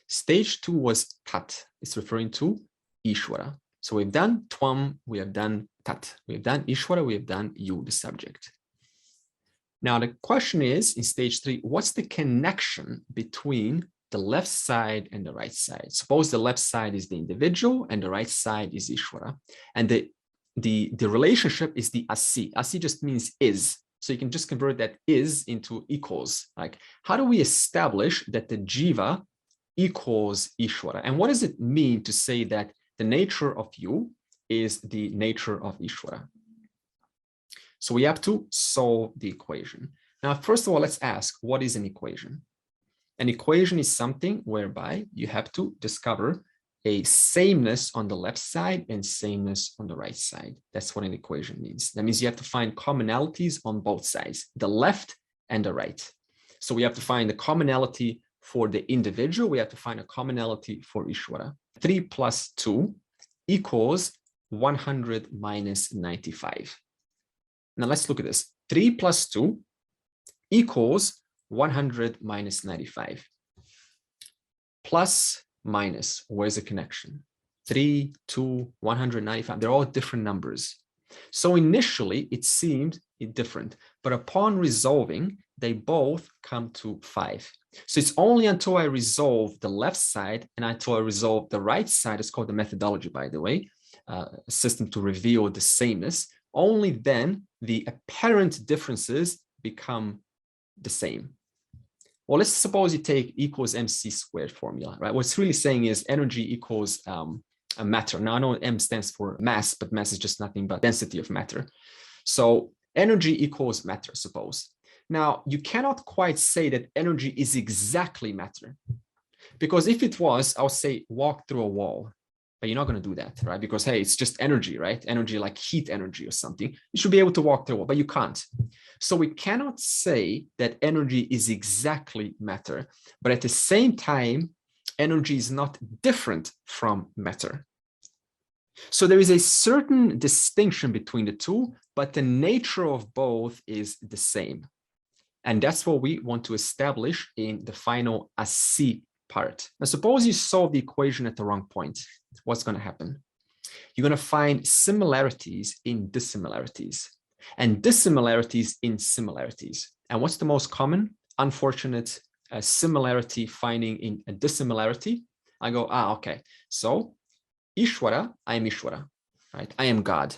Stage two was Tat. It's referring to Ishwara. So we've done Tvam, we have done Tat. We have done Ishwara, we have done you, the subject. Now the question is, in stage three, what's the connection between the left side and the right side? Suppose the left side is the individual and the right side is Ishwara. And the relationship is the Asi. Asi just means is. So you can just convert that is into equals. Like, how do we establish that the Jiva equals Ishwara? And what does it mean to say that the nature of you is the nature of Ishwara? So we have to solve the equation. Now, first of all, let's ask, what is an equation? An equation is something whereby you have to discover a sameness on the left side and sameness on the right side. That's what an equation means. That means you have to find commonalities on both sides, the left and the right. So we have to find the commonality for the individual. We have to find a commonality for Ishwara. 3 plus 2 equals 100 minus 95. Now let's look at this. 3 plus 2 equals 100 minus 95. Plus, minus, where's the connection? 3, 2, 195, they're all different numbers. So initially it seemed different, but upon resolving, they both come to 5. So it's only until I resolve the left side and until I resolve the right side, it's called the methodology, by the way, a system to reveal the sameness, only then the apparent differences become the same. Well, let's suppose you take equals mc squared formula, right? What it's really saying is energy equals a matter. Now I know m stands for mass, but mass is just nothing but density of matter. So energy equals matter, suppose. Now you cannot quite say that energy is exactly matter, because if it was, I would say walk through a wall. But you're not going to do that, right? Because, hey, it's just energy, right? Energy like heat energy or something. You should be able to walk through it, but you can't. So we cannot say that energy is exactly matter, but at the same time, energy is not different from matter. So there is a certain distinction between the two, but the nature of both is the same. And that's what we want to establish in the final Asi part. Now, suppose you solve the equation at the wrong point. What's going to happen? You're going to find similarities in dissimilarities and dissimilarities in similarities. And what's the most common unfortunate similarity finding in a dissimilarity? I go, okay. So Ishwara, I am Ishwara, right? I am God.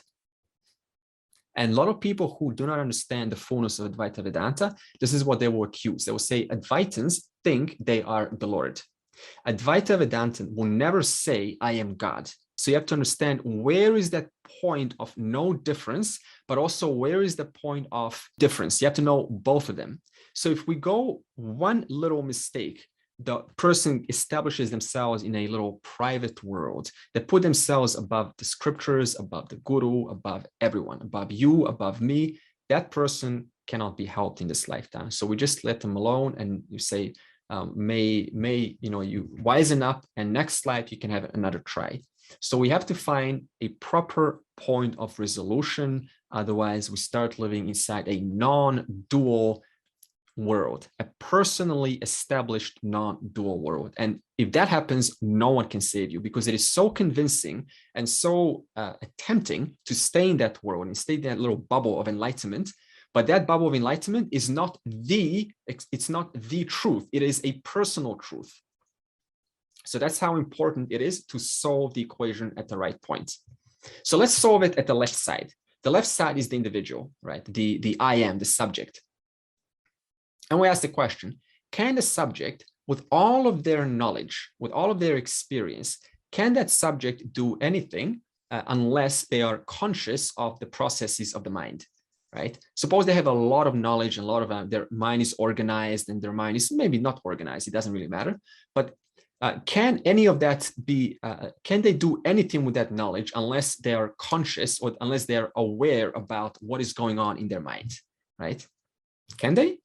And a lot of people who do not understand the fullness of Advaita Vedanta, this is what they will accuse. They will say Advaitans think they are the Lord. Advaita Vedanta will never say, I am God. So you have to understand, where is that point of no difference, but also where is the point of difference? You have to know both of them. So if we go one little mistake, the person establishes themselves in a little private world. They put themselves above the scriptures, above the guru, above everyone, above you, above me. That person cannot be helped in this lifetime. So we just let them alone and you say, may you wisen up, and next life you can have another try. So we have to find a proper point of resolution. Otherwise, we start living inside a non-dual world, a personally established non-dual world. And if that happens, no one can save you, because it is so convincing and so tempting to stay in that world and stay in that little bubble of enlightenment. But that bubble of enlightenment is not it's not the truth. It is a personal truth. So that's how important it is to solve the equation at the right point. So let's solve it at the left side. The left side is the individual, right? The I am, the subject. And we ask the question, can the subject, with all of their knowledge, with all of their experience, can that subject do anything unless they are conscious of the processes of the mind, right? Suppose they have a lot of knowledge, and a lot of their mind is organized, and their mind is maybe not organized, it doesn't really matter, but can any of that be, can they do anything with that knowledge unless they are conscious, or unless they are aware about what is going on in their mind, right? Can they?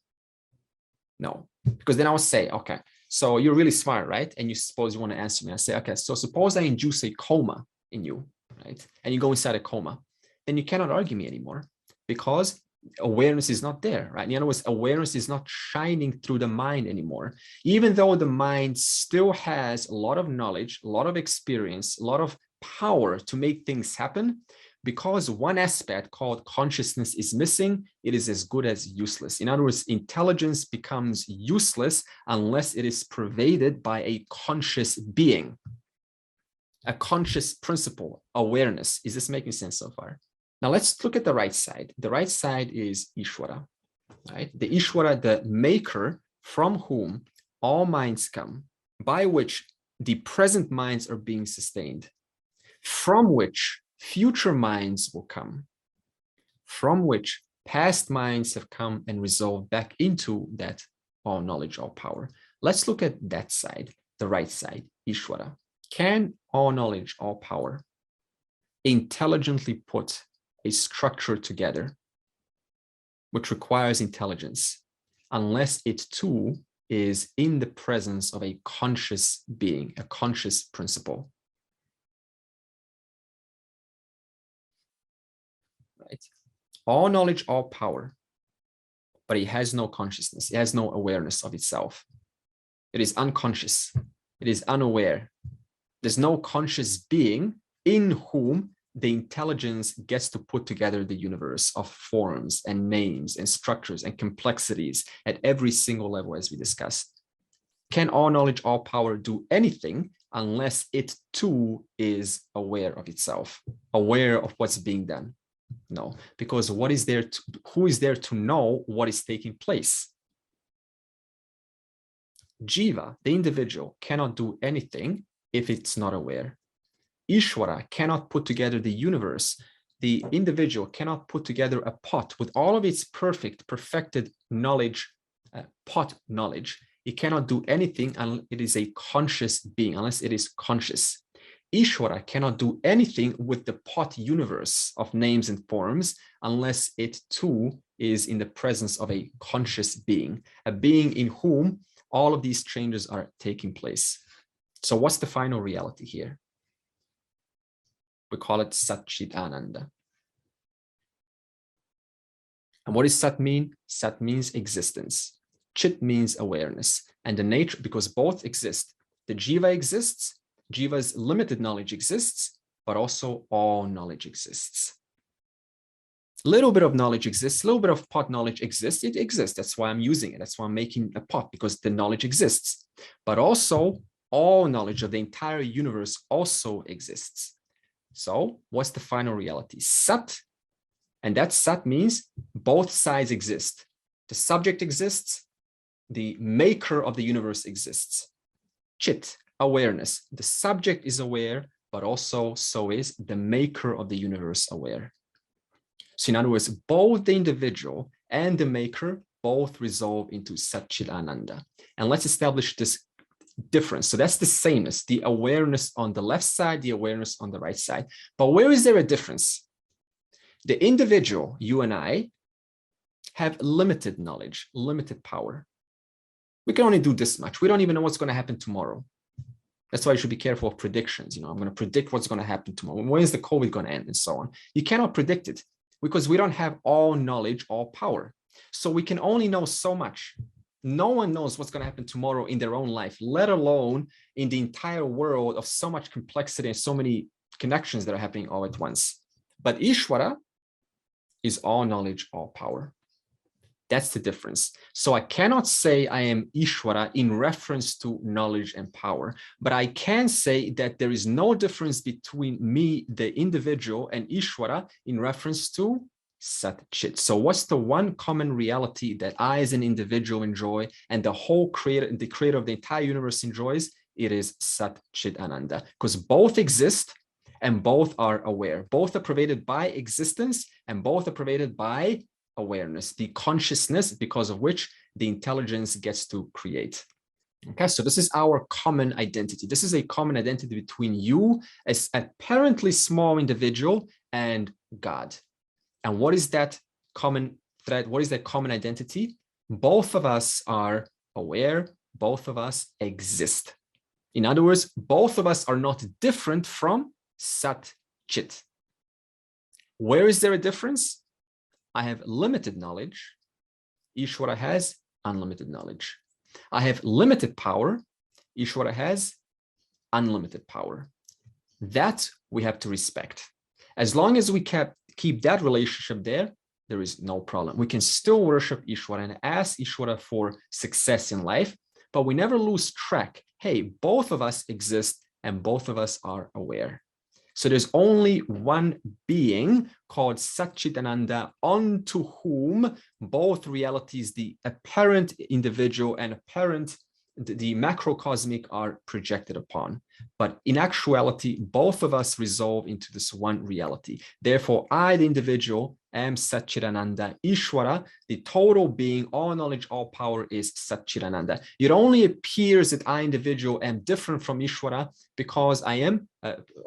No, because then I would say, okay, so you're really smart, right? And you suppose you want to answer me. I say, okay, so suppose I induce a coma in you, right? And you go inside a coma, then you cannot argue me anymore, because awareness is not there, right? In other words, awareness is not shining through the mind anymore, even though the mind still has a lot of knowledge, a lot of experience, a lot of power to make things happen. Because one aspect called consciousness is missing, it is as good as useless. In other words, intelligence becomes useless unless it is pervaded by a conscious being, a conscious principle, awareness. Is this making sense so far? Now let's look at the right side. The right side is Ishvara, right? The Ishvara, the maker from whom all minds come, by which the present minds are being sustained, from which future minds will come, from which past minds have come and resolved back into that all knowledge, all power. Let's look at that side, the right side, Ishwara. Can all knowledge, all power intelligently put a structure together which requires intelligence, unless it too is in the presence of a conscious being, a conscious principle? Right? All knowledge, all power, but it has no consciousness. It has no awareness of itself. It is unconscious. It is unaware. There's no conscious being in whom the intelligence gets to put together the universe of forms and names and structures and complexities at every single level, as we discussed. Can all knowledge, all power do anything unless it too is aware of itself, aware of what's being done? No, because what is there to, who is there to know what is taking place? Jiva, the individual, cannot do anything if it's not aware. Ishwara cannot put together the universe. The individual cannot put together a pot with all of its perfected knowledge, pot knowledge. It cannot do anything unless it is a conscious being, unless it is conscious. Ishwara cannot do anything with the pot universe of names and forms unless it too is in the presence of a conscious being, a being in whom all of these changes are taking place. So what's the final reality here? We call it Sat-Chit-Ananda. And what does Sat mean? Sat means existence. Chit means awareness. And the nature, because both exist. The Jiva exists, Jiva's limited knowledge exists, but also all knowledge exists. A little bit of knowledge exists, a little bit of pot knowledge exists. It exists. That's why I'm using it. That's why I'm making a pot, because the knowledge exists. But also, all knowledge of the entire universe also exists. So what's the final reality? Sat, and that Sat means both sides exist. The subject exists, the maker of the universe exists. Chit, awareness. The subject is aware, but also so is the maker of the universe aware. So in other words, both the individual and the maker both resolve into Sat-Chit-Ananda. And let's establish this difference. So that's the sameness, the awareness on the left side, the awareness on the right side. But where is there a difference? The individual, you and I, have limited knowledge, limited power. We can only do this much. We don't even know what's going to happen tomorrow. That's why you should be careful of predictions. I'm going to predict what's going to happen tomorrow. When is the COVID going to end and so on? You cannot predict it because we don't have all knowledge, all power. So we can only know so much. No one knows what's going to happen tomorrow in their own life, let alone in the entire world of so much complexity and so many connections that are happening all at once. But Ishvara is all knowledge, all power. That's the difference. So I cannot say I am Ishvara in reference to knowledge and power, but I can say that there is no difference between me, the individual, and Ishvara in reference to Sat-Chit. So what's the one common reality that I as an individual enjoy and the whole creator, the creator of the entire universe enjoys? It is Sat-Chit-Ananda, because both exist and both are aware. Both are pervaded by existence and both are pervaded by awareness, the consciousness because of which the intelligence gets to create. Okay, so this is our common identity. This is a common identity between you as apparently small individual and God. And what is that common thread? What is that common identity? Both of us are aware, both of us exist. In other words, both of us are not different from Sat-Chit. Where is there a difference? I have limited knowledge. Ishwara has unlimited knowledge. I have limited power. Ishwara has unlimited power. That we have to respect. As long as we keep that relationship there is no problem. We can still worship Ishwara and ask Ishwara for success in life, but we never lose track. Hey, both of us exist and both of us are aware. So there's only one being called Sat-Chit-Ananda, onto whom both realities, the apparent individual and apparent, the macrocosmic, are projected upon. But in actuality, both of us resolve into this one reality. Therefore, I, the individual, am Sat-Chit-Ananda. Ishwara, the total being, all knowledge, all power, is Sat-Chit-Ananda. It only appears that I, individual, am different from Ishwara because I am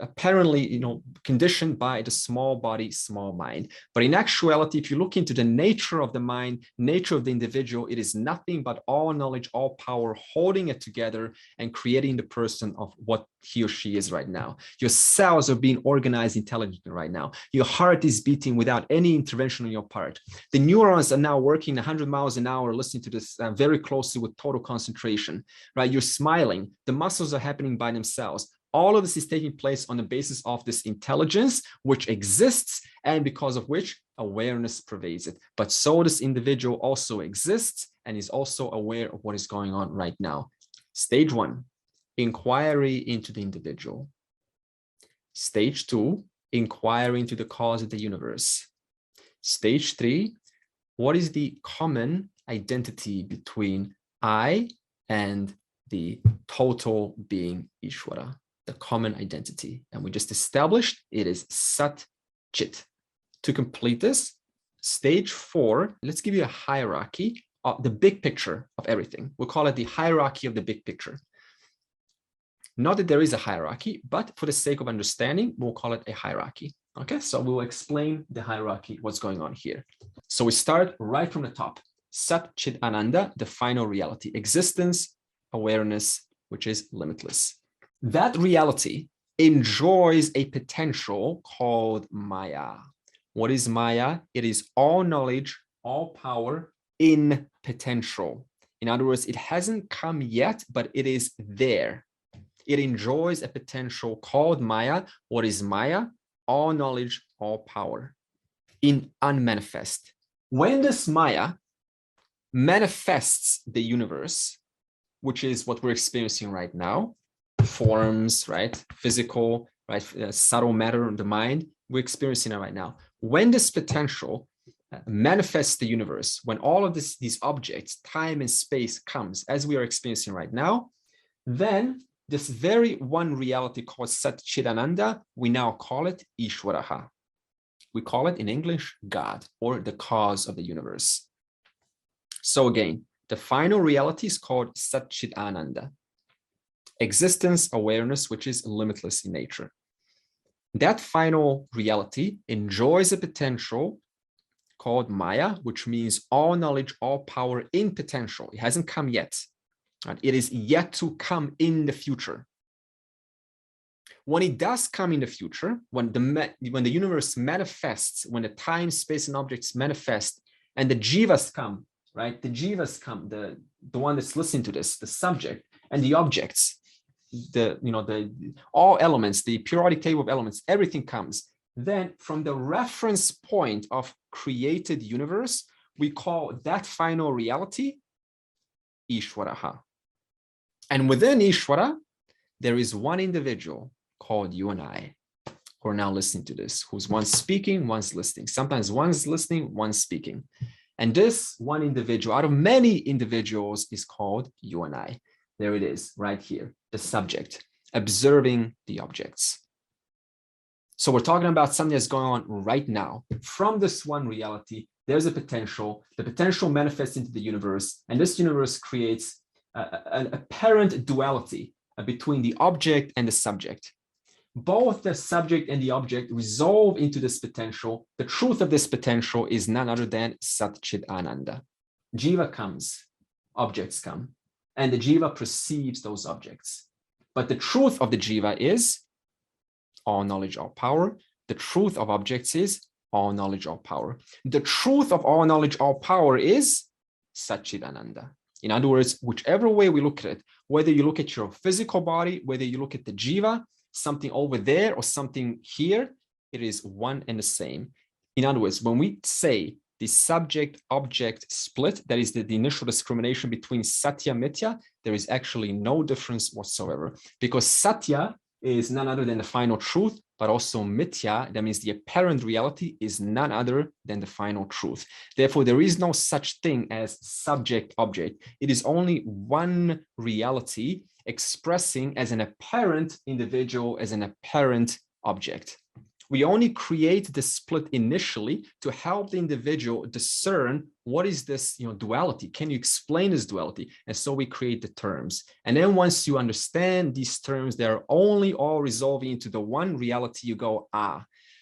apparently, conditioned by the small body, small mind. But in actuality, if you look into the nature of the mind, nature of the individual, it is nothing but all knowledge, all power, holding it together and creating the person of what he or she is right now. Your cells are being organized intelligently right now. Your heart is beating without any intervention on your part. The neurons are now working 100 miles an hour, listening to this very closely with total concentration, right? You're smiling. The muscles are happening by themselves. All of this is taking place on the basis of this intelligence, which exists and because of which awareness pervades it. But so this individual also exists and is also aware of what is going on right now. Stage 1, inquiry into the individual. Stage 2, inquiry into the cause of the universe. Stage 3, what is the common identity between I and the total being Ishwara? The common identity. And we just established it is Sat-Chit. To complete this, stage 4, let's give you a hierarchy of the big picture of everything. We'll call it the hierarchy of the big picture. Not that there is a hierarchy, but for the sake of understanding, we'll call it a hierarchy. Okay, so we will explain the hierarchy, what's going on here. So we start right from the top. Sat-Chit-Ananda, the final reality, existence, awareness, which is limitless. That reality enjoys a potential called Maya. What is Maya? It is all knowledge, all power in potential. In other words, it hasn't come yet, but it is there. It enjoys a potential called Maya. What is Maya? All knowledge, all power in unmanifest. When this Maya manifests the universe, which is what we're experiencing right now, forms, right? Physical, right? Subtle matter in the mind, we're experiencing it right now. When this potential manifests the universe, when all of these objects, time and space comes as we are experiencing right now, then this very one reality called Sat-Chit-Ananda, we now call it Ishwara. We call it in English, God, or the cause of the universe. So again, the final reality is called Sat-Chit-Ananda. Existence, awareness, which is limitless in nature. That final reality enjoys a potential called Maya, which means all knowledge, all power in potential. It hasn't come yet. Right? It is yet to come in the future. When it does come in the future, when the universe manifests, when the time, space, and objects manifest, and the jivas come, right? The jivas come, the one that's listening to this, the subject, and the objects, all elements, the periodic table of elements, everything comes. Then from the reference point of created universe, we call that final reality Ishvara. And within Ishvara, there is one individual called you and I, who are now listening to this, who's one speaking, one's listening. Sometimes one's listening, one's speaking. And this one individual out of many individuals is called you and I. There it is, right here, the subject, observing the objects. So we're talking about something that's going on right now. From this one reality, there's a potential. The potential manifests into the universe, and this universe creates an apparent duality between the object and the subject. Both the subject and the object resolve into this potential. The truth of this potential is none other than Sat-Chit-Ananda. Jiva comes, objects come, and the Jiva perceives those objects. But the truth of the Jiva is all knowledge, all power. The truth of objects is all knowledge, all power. The truth of all knowledge, all power is Sat-Chit-Ananda. In other words, whichever way we look at it, whether you look at your physical body, whether you look at the Jiva, something over there or something here, it is one and the same. In other words, when we say the subject-object split, that is the initial discrimination between Satya Mithya, there is actually no difference whatsoever, because Satya is none other than the final truth, but also Mithya, that means the apparent reality, is none other than the final truth. Therefore, there is no such thing as subject-object. It is only one reality expressing as an apparent individual, as an apparent object. We only create the split initially to help the individual discern what is this duality. Can you explain this duality? And so we create the terms. And then once you understand these terms, they're only all resolving into the one reality. You go,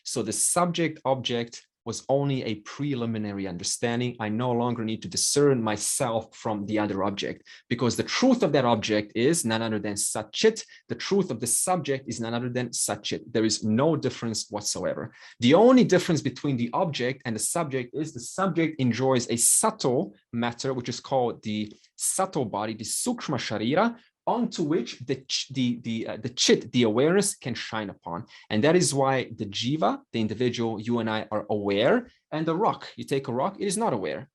so the subject object was only a preliminary understanding. I no longer need to discern myself from the other object, because the truth of that object is none other than Sat-Chit. The truth of the subject is none other than Sat-Chit. There is no difference whatsoever. The only difference between the object and the subject is the subject enjoys a subtle matter, which is called the subtle body, the Sukshma Sharira, onto which the chit, the awareness, can shine upon. And that is why the jiva, the individual, you and I, are aware, and the rock, you take a rock, it is not aware.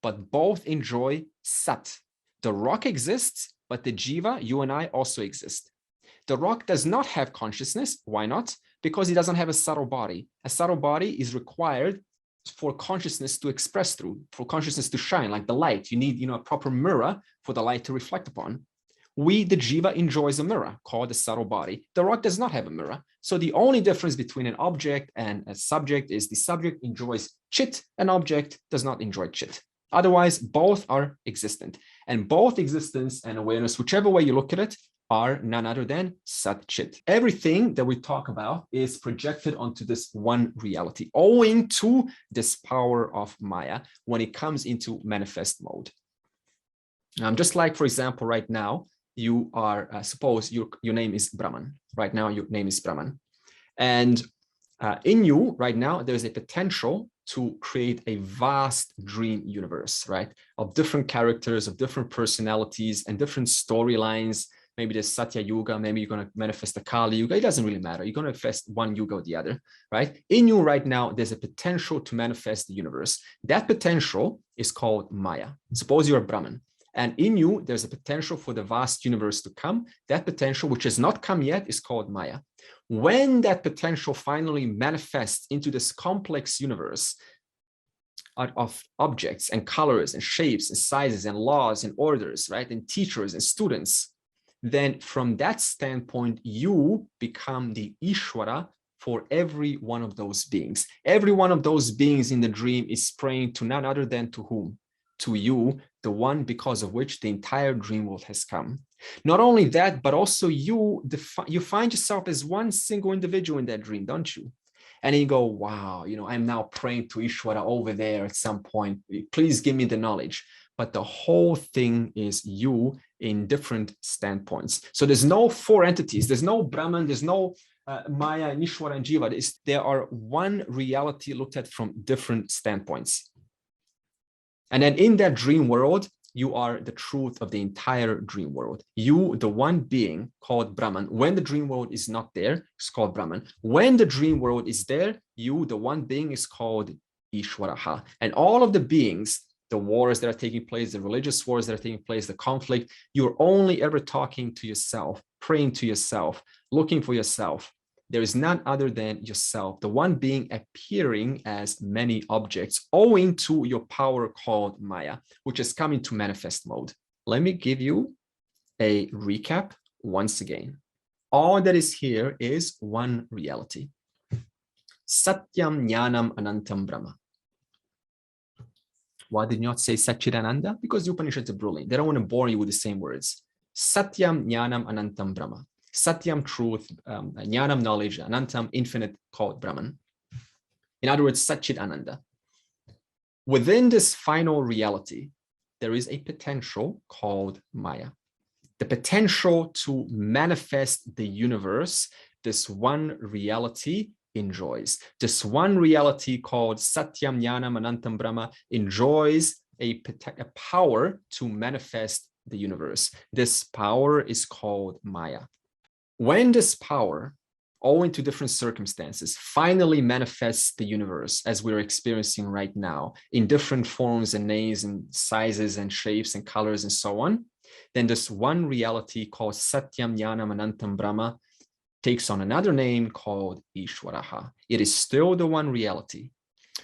But both enjoy sat. The rock exists, but the jiva, you and I, also exist. The rock does not have consciousness. Why not? Because it doesn't have a subtle body. A subtle body is required for consciousness to express through, for consciousness to shine, like the light. You need, a proper mirror for the light to reflect upon. We, the jiva, enjoys a mirror called the subtle body. The rock does not have a mirror. So the only difference between an object and a subject is the subject enjoys chit, an object does not enjoy chit. Otherwise, both are existent. And both existence and awareness, whichever way you look at it, are none other than Sat-Chit. Everything that we talk about is projected onto this one reality, owing to this power of Maya when it comes into manifest mode. Just like, for example, right now, you are, suppose your name is Brahman. Right now, your name is Brahman. And in you, right now, there's a potential to create a vast dream universe, right? Of different characters, of different personalities, and different storylines. Maybe there's Satya Yuga, maybe you're going to manifest the Kali Yuga. It doesn't really matter. You're going to manifest one Yuga or the other, right? In you right now, there's a potential to manifest the universe. That potential is called Maya. Suppose you're a Brahman. And in you, there's a potential for the vast universe to come. That potential, which has not come yet, is called Maya. When that potential finally manifests into this complex universe of objects and colors and shapes and sizes and laws and orders, right, and teachers and students, then from that standpoint, you become the Ishwara for every one of those beings. Every one of those beings in the dream is praying to none other than to whom? To you, the one because of which the entire dream world has come. Not only that, but also you find yourself as one single individual in that dream, don't you? And you go, wow, I'm now praying to Ishwara over there at some point. Please give me the knowledge. But the whole thing is you in different standpoints. So there's no four entities. There's no Brahman, there's no Maya, Ishvara, and Jiva. There are one reality looked at from different standpoints. And then in that dream world, you are the truth of the entire dream world. You, the one being called Brahman. When the dream world is not there, it's called Brahman. When the dream world is there, you, the one being, is called Ishwara. And all of the beings, the wars that are taking place, the religious wars that are taking place, the conflict, you're only ever talking to yourself, praying to yourself, looking for yourself. There is none other than yourself, the one being appearing as many objects owing to your power called Maya, which has come into manifest mode. Let me give you a recap once again. All that is here is one reality. Satyam Jnanam Anantam Brahma. Why did you not say Sat-Chit-Ananda? Because the Upanishads are brilliant. They don't want to bore you with the same words. Satyam Jnanam Anantam Brahma. Satyam, truth, Jnanam, knowledge, Anantam, infinite, called Brahman. In other words, Sat-Chit-Ananda. Within this final reality, there is a potential called Maya. The potential to manifest the universe, this one reality enjoys. This one reality called Satyam Jnanam Anantam Brahma enjoys a power to manifest the universe. This power is called Maya. When this power, owing to different circumstances, finally manifests the universe as we're experiencing right now in different forms and names and sizes and shapes and colors and so on, then this one reality called Satyam Jnanam Anantam Brahma takes on another name called Ishwara. It is still the one reality.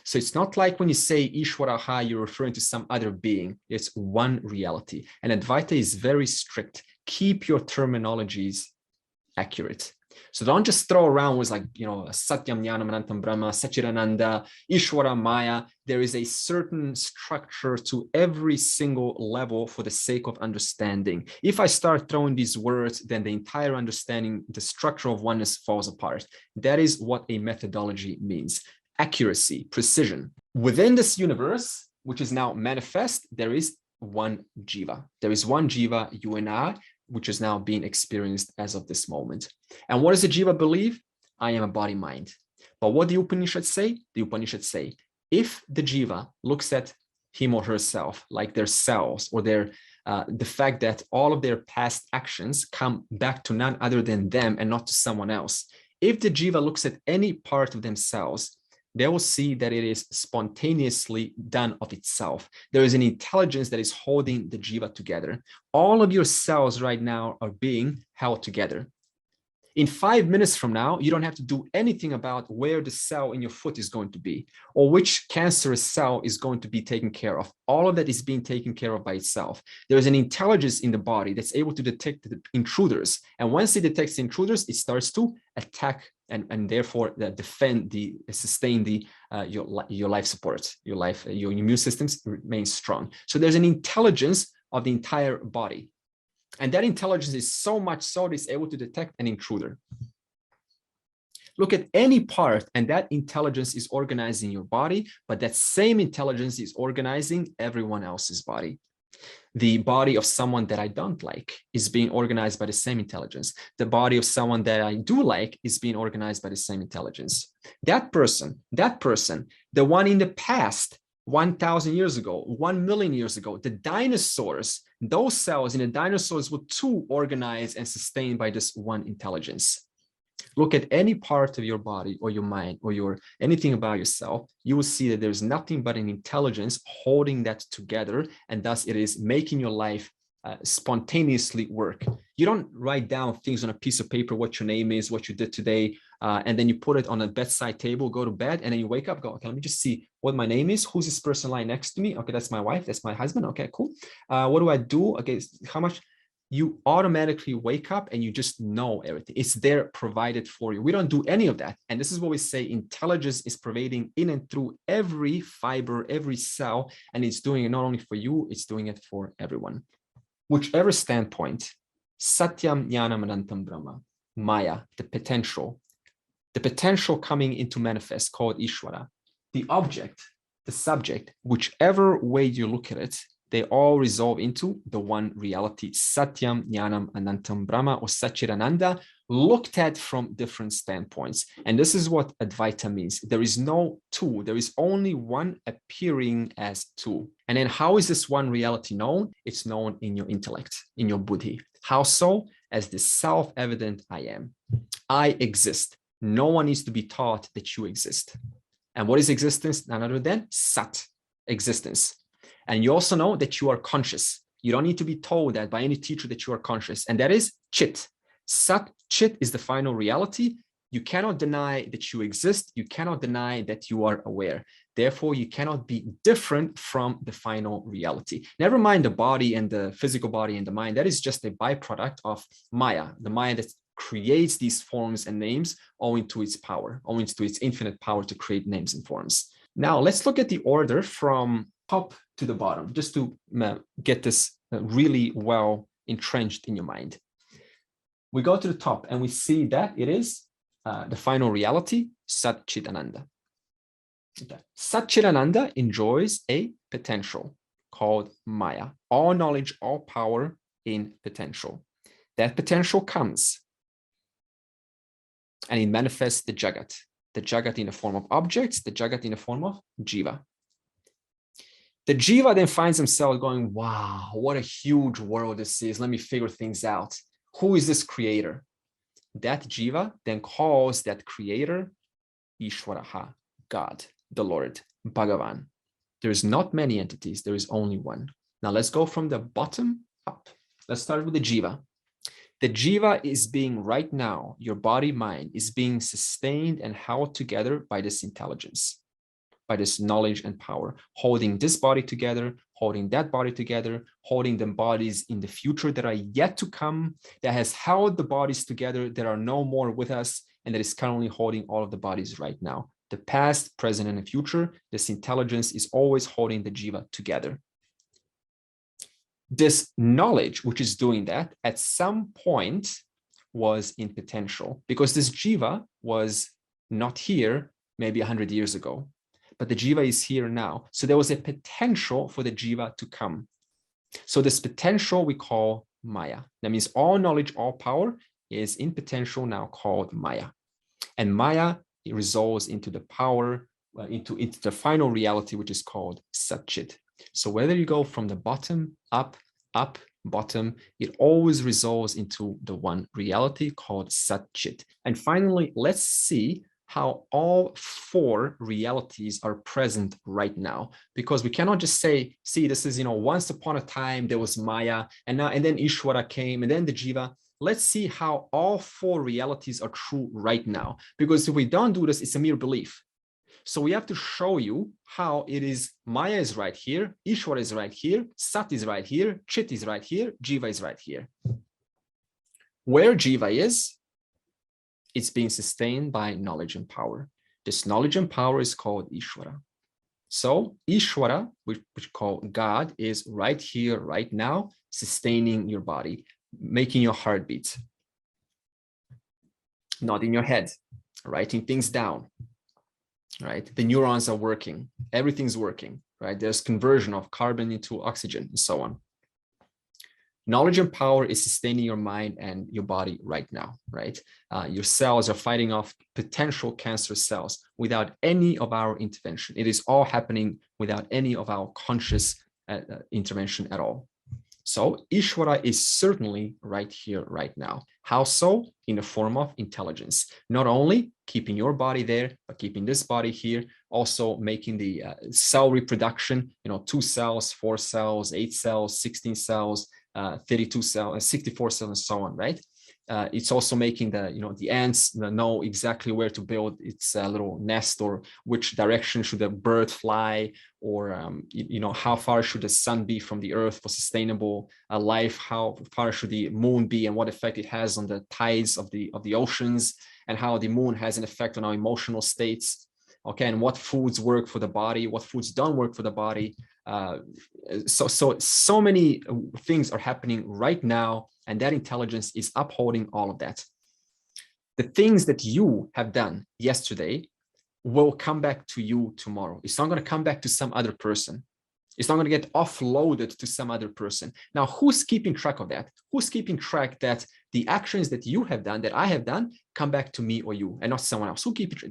So it's not like when you say Ishwara, you're referring to some other being. It's one reality. And Advaita is very strict. Keep your terminologies accurate. So don't just throw around with Satyam Jnanam Anantam Brahma, Sat-Chit-Ananda, Ishwara, Maya. There is a certain structure to every single level for the sake of understanding. If I start throwing these words, then the entire understanding, the structure of oneness falls apart. That is what a methodology means. Accuracy, precision. Within this universe, which is now manifest, there is one Jiva. There is one Jiva, you and I, which is now being experienced as of this moment. And what does the Jiva believe? I am a body-mind. But what the Upanishads say? The Upanishads say, if the Jiva looks at him or herself, like their cells or their the fact that all of their past actions come back to none other than them and not to someone else. If the Jiva looks at any part of themselves, they will see that it is spontaneously done of itself. There is an intelligence that is holding the Jiva together. All of your cells right now are being held together. In 5 minutes from now, you don't have to do anything about where the cell in your foot is going to be or which cancerous cell is going to be taken care of. All of that is being taken care of by itself. There is an intelligence in the body that's able to detect the intruders. And once it detects intruders, it starts to attack and therefore defend sustain your life support, your immune systems remain strong. So there's an intelligence of the entire body. And that intelligence is so much so that it's able to detect an intruder. Look at any part, and that intelligence is organizing your body, but that same intelligence is organizing everyone else's body. The body of someone that I don't like is being organized by the same intelligence. The body of someone that I do like is being organized by the same intelligence. That person, the one in the past, 1,000 years ago, 1 million years ago, the dinosaurs, those cells in the dinosaurs were too organized and sustained by this one intelligence. Look at any part of your body or your mind or anything about yourself, you will see that there's nothing but an intelligence holding that together, and thus it is making your life spontaneously work. You don't write down things on a piece of paper, what your name is, what you did today, and then you put it on a bedside table, go to bed, and then you wake up, go, okay, let me just see what my name is. Who's this person lying next to me? Okay, that's my wife, that's my husband. Okay, cool. What do I do? Okay, how much? You automatically wake up and you just know everything. It's there provided for you. We don't do any of that. And this is what we say, intelligence is pervading in and through every fiber, every cell, and it's doing it not only for you, it's doing it for everyone. Whichever standpoint, Satyam Jnanam Anantam Brahma, Maya, the potential coming into manifest called Ishwara, the object, the subject, whichever way you look at it, they all resolve into the one reality, Satyam, Jnanam, Anantam, Brahma, or Sat-Chit-Ananda, looked at from different standpoints. And this is what Advaita means. There is no two. There is only one appearing as two. And then how is this one reality known? It's known in your intellect, in your buddhi. How so? As the self-evident I am. I exist. No one needs to be taught that you exist. And what is existence? None other than Sat, existence. And you also know that you are conscious. You don't need to be told that by any teacher that you are conscious. And that is Chit. Sat, Chit is the final reality. You cannot deny that you exist. You cannot deny that you are aware. Therefore, you cannot be different from the final reality. Never mind the body and the physical body and the mind. That is just a byproduct of Maya, the Maya that creates these forms and names owing to its power, owing to its infinite power to create names and forms. Now, let's look at the order from top to the bottom, just to get this really well entrenched in your mind. We go to the top and we see that it is the final reality, Sat-Chit-Ananda. Okay. Sat-Chit-Ananda enjoys a potential called Maya, all knowledge, all power in potential. That potential comes and it manifests the Jagat in the form of objects, the Jagat in the form of Jiva. The Jiva then finds himself going, wow, what a huge world this is. Let me figure things out. Who is this creator? That Jiva then calls that creator Ishvara, God, the Lord, Bhagavan. There is not many entities. There is only one. Now let's go from the bottom up. Let's start with the Jiva. The Jiva is being right now, your body, mind, is being sustained and held together by this intelligence, by this knowledge and power, holding this body together, holding that body together, holding the bodies in the future that are yet to come, that has held the bodies together that are no more with us, and that is currently holding all of the bodies right now. The past, present, and the future, this intelligence is always holding the Jiva together. This knowledge, which is doing that, at some point was in potential, because this Jiva was not here maybe 100 years ago, but the Jiva is here now. So there was a potential for the Jiva to come. So this potential we call Maya. That means all knowledge, all power is in potential now called Maya. And Maya, it resolves into the power, into the final reality, which is called Sat-Chit. So whether you go from the bottom, up, bottom, it always resolves into the one reality called Sat-Chit. And finally, let's see how all four realities are present right now, because we cannot just say, see, this is, once upon a time there was Maya, and then Ishwara came, and then the Jiva. Let's see how all four realities are true right now, because if we don't do this, it's a mere belief. So we have to show you how it is. Maya is right here, Ishwara is right here, Sat is right here, Chit is right here, Jiva is right here. Where Jiva is, it's being sustained by knowledge and power. This knowledge and power is called Ishvara. So Ishwara, which we call God, is right here, right now, sustaining your body, making your heart beat, nodding your head, writing things down, right? The neurons are working, everything's working, right? There's conversion of carbon into oxygen and so on. Knowledge and power is sustaining your mind and your body right now, right? Your cells are fighting off potential cancer cells without any of our intervention. It is all happening without any of our conscious intervention at all. So Ishvara is certainly right here, right now. How so? In the form of intelligence, not only keeping your body there, but keeping this body here, also making the cell reproduction, 2 cells, 4 cells, 8 cells, 16 cells, 32 cells, 64 cells, and so on, right? It's also making the ants know exactly where to build its little nest, or which direction should the bird fly, or how far should the sun be from the earth for sustainable life, how far should the moon be, and what effect it has on the tides of the oceans, and how the moon has an effect on our emotional states. Okay, and what foods work for the body, what foods don't work for the body. So many things are happening right now, and that intelligence is upholding all of that. The things that you have done yesterday will come back to you tomorrow. It's not going to come back to some other person. It's not going to get offloaded to some other person. Now, who's keeping track of that? Who's keeping track that the actions that you have done, that I have done, come back to me or you and not someone else?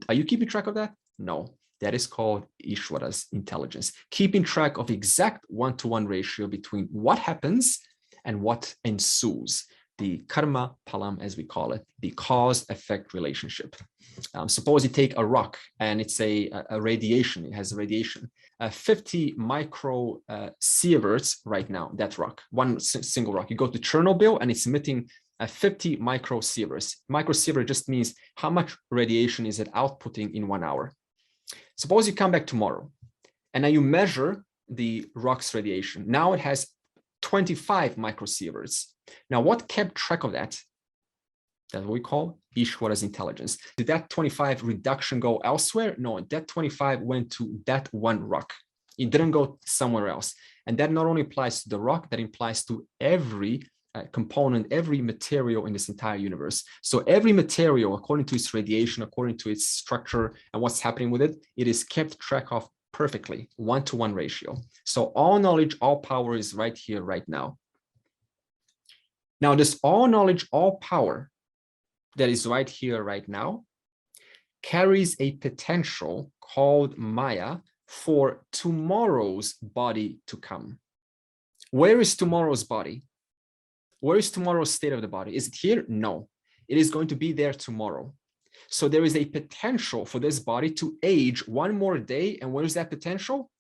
Are you keeping track of that? No. That is called Ishvara's intelligence. Keeping track of exact one-to-one ratio between what happens and what ensues. The karma palam, as we call it, the cause-effect relationship. Suppose you take a rock and it's a radiation, it has a radiation. 50 microsieverts right now, that rock, one single rock. You go to Chernobyl and it's emitting 50 microsieverts. Microsievert just means how much radiation is it outputting in 1 hour. Suppose you come back tomorrow and now you measure the rock's radiation. Now it has 25 microsieverts. Now, what kept track of that? That's what we call Ishvara's intelligence. Did that 25 reduction go elsewhere? No, that 25 went to that one rock. It didn't go somewhere else. And that not only applies to the rock, that applies to every component, every material in this entire universe. So every material, according to its radiation, according to its structure and what's happening with it, it is kept track of perfectly, one-to-one ratio. So all knowledge, all power is right here, right now. Now, this all knowledge, all power that is right here, right now, carries a potential called Maya for tomorrow's body to come. Where is tomorrow's body? Where is tomorrow's state of the body? Is it here? No. It is going to be there tomorrow. So there is a potential for this body to age one more day. And where is that potential?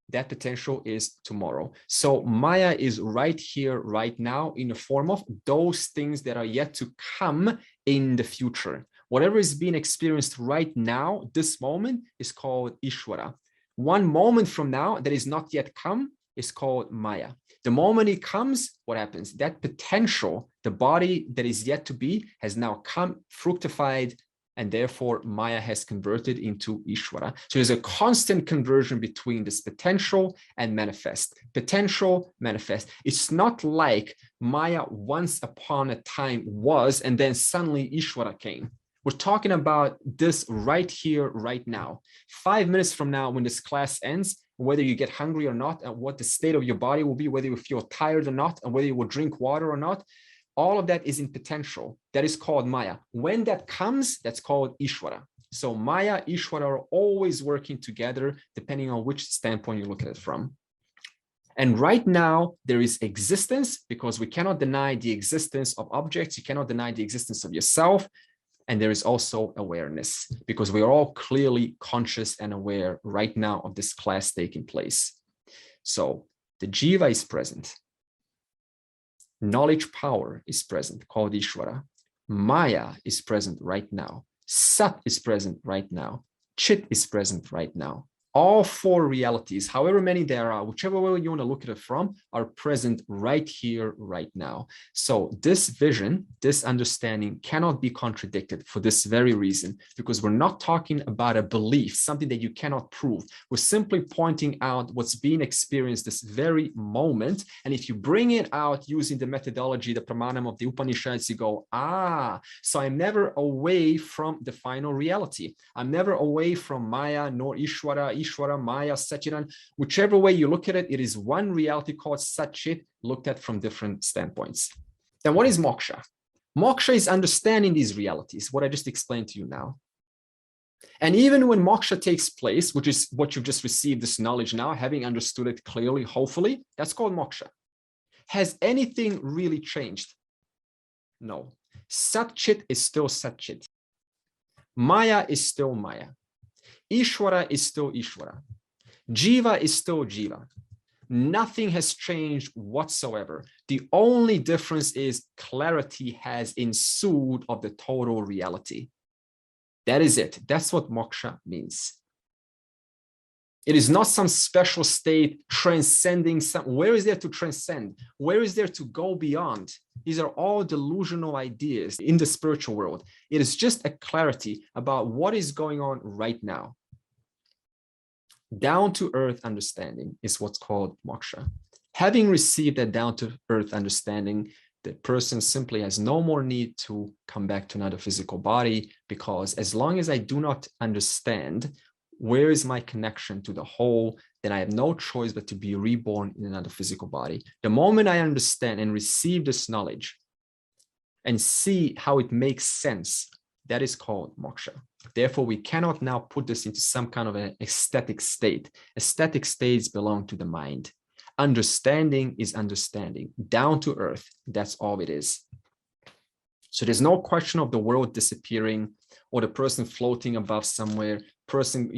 That potential is tomorrow. So Maya is right here, right now, in the form of those things that are yet to come in the future. Whatever is being experienced right now, this moment, is called Ishwara. One moment from now that is not yet come is called Maya. The moment it comes, what happens? That potential, the body that is yet to be, has now come, fructified, and therefore Maya has converted into Ishvara. So there's a constant conversion between this potential and manifest. Potential, manifest. It's not like Maya once upon a time was, and then suddenly Ishvara came. We're talking about this right here, right now. 5 minutes from now, when this class ends, whether you get hungry or not, and what the state of your body will be, whether you feel tired or not, and whether you will drink water or not, all of that is in potential. That is called Maya. When that comes, that's called Ishvara. So Maya, Ishvara are always working together, depending on which standpoint you look at it from. And right now, there is existence, because we cannot deny the existence of objects. You cannot deny the existence of yourself. And there is also awareness, because we are all clearly conscious and aware right now of this class taking place. So the Jiva is present. Knowledge power is present, called Ishvara. Maya is present right now. Sat is present right now. Chit is present right now. All four realities, however many there are, whichever way you want to look at it from, are present right here, right now. So this vision, this understanding cannot be contradicted for this very reason, because we're not talking about a belief, something that you cannot prove. We're simply pointing out what's being experienced this very moment. And if you bring it out using the methodology, the pramanam of the Upanishads, you go, so I'm never away from the final reality. I'm never away from Maya, nor Ishwara, Maya, Sat-Chit-Ananda, whichever way you look at it, it is one reality called Sat-Chit, looked at from different standpoints. Then what is Moksha? Moksha is understanding these realities, what I just explained to you now. And even when Moksha takes place, which is what you've just received this knowledge now, having understood it clearly, hopefully, that's called Moksha. Has anything really changed? No. Sat-Chit is still Sat-Chit. Maya is still Maya. Ishwara is still Ishwara. Jiva is still Jiva. Nothing has changed whatsoever. The only difference is clarity has ensued of the total reality. That is it. That's what moksha means. It is not some special state transcending some. Where is there to transcend? Where is there to go beyond? These are all delusional ideas in the spiritual world. It is just a clarity about what is going on right now. Down-to-earth understanding is what's called moksha. Having received that down-to-earth understanding, the person simply has no more need to come back to another physical body, because as long as I do not understand where is my connection to the whole, then I have no choice but to be reborn in another physical body. The moment I understand and receive this knowledge and see how it makes sense, that is called moksha. Therefore, we cannot now put this into some kind of an ecstatic state. Aesthetic states belong to the mind. Understanding is understanding, down to earth. That's all it is. So there's no question of the world disappearing or the person floating above somewhere, person,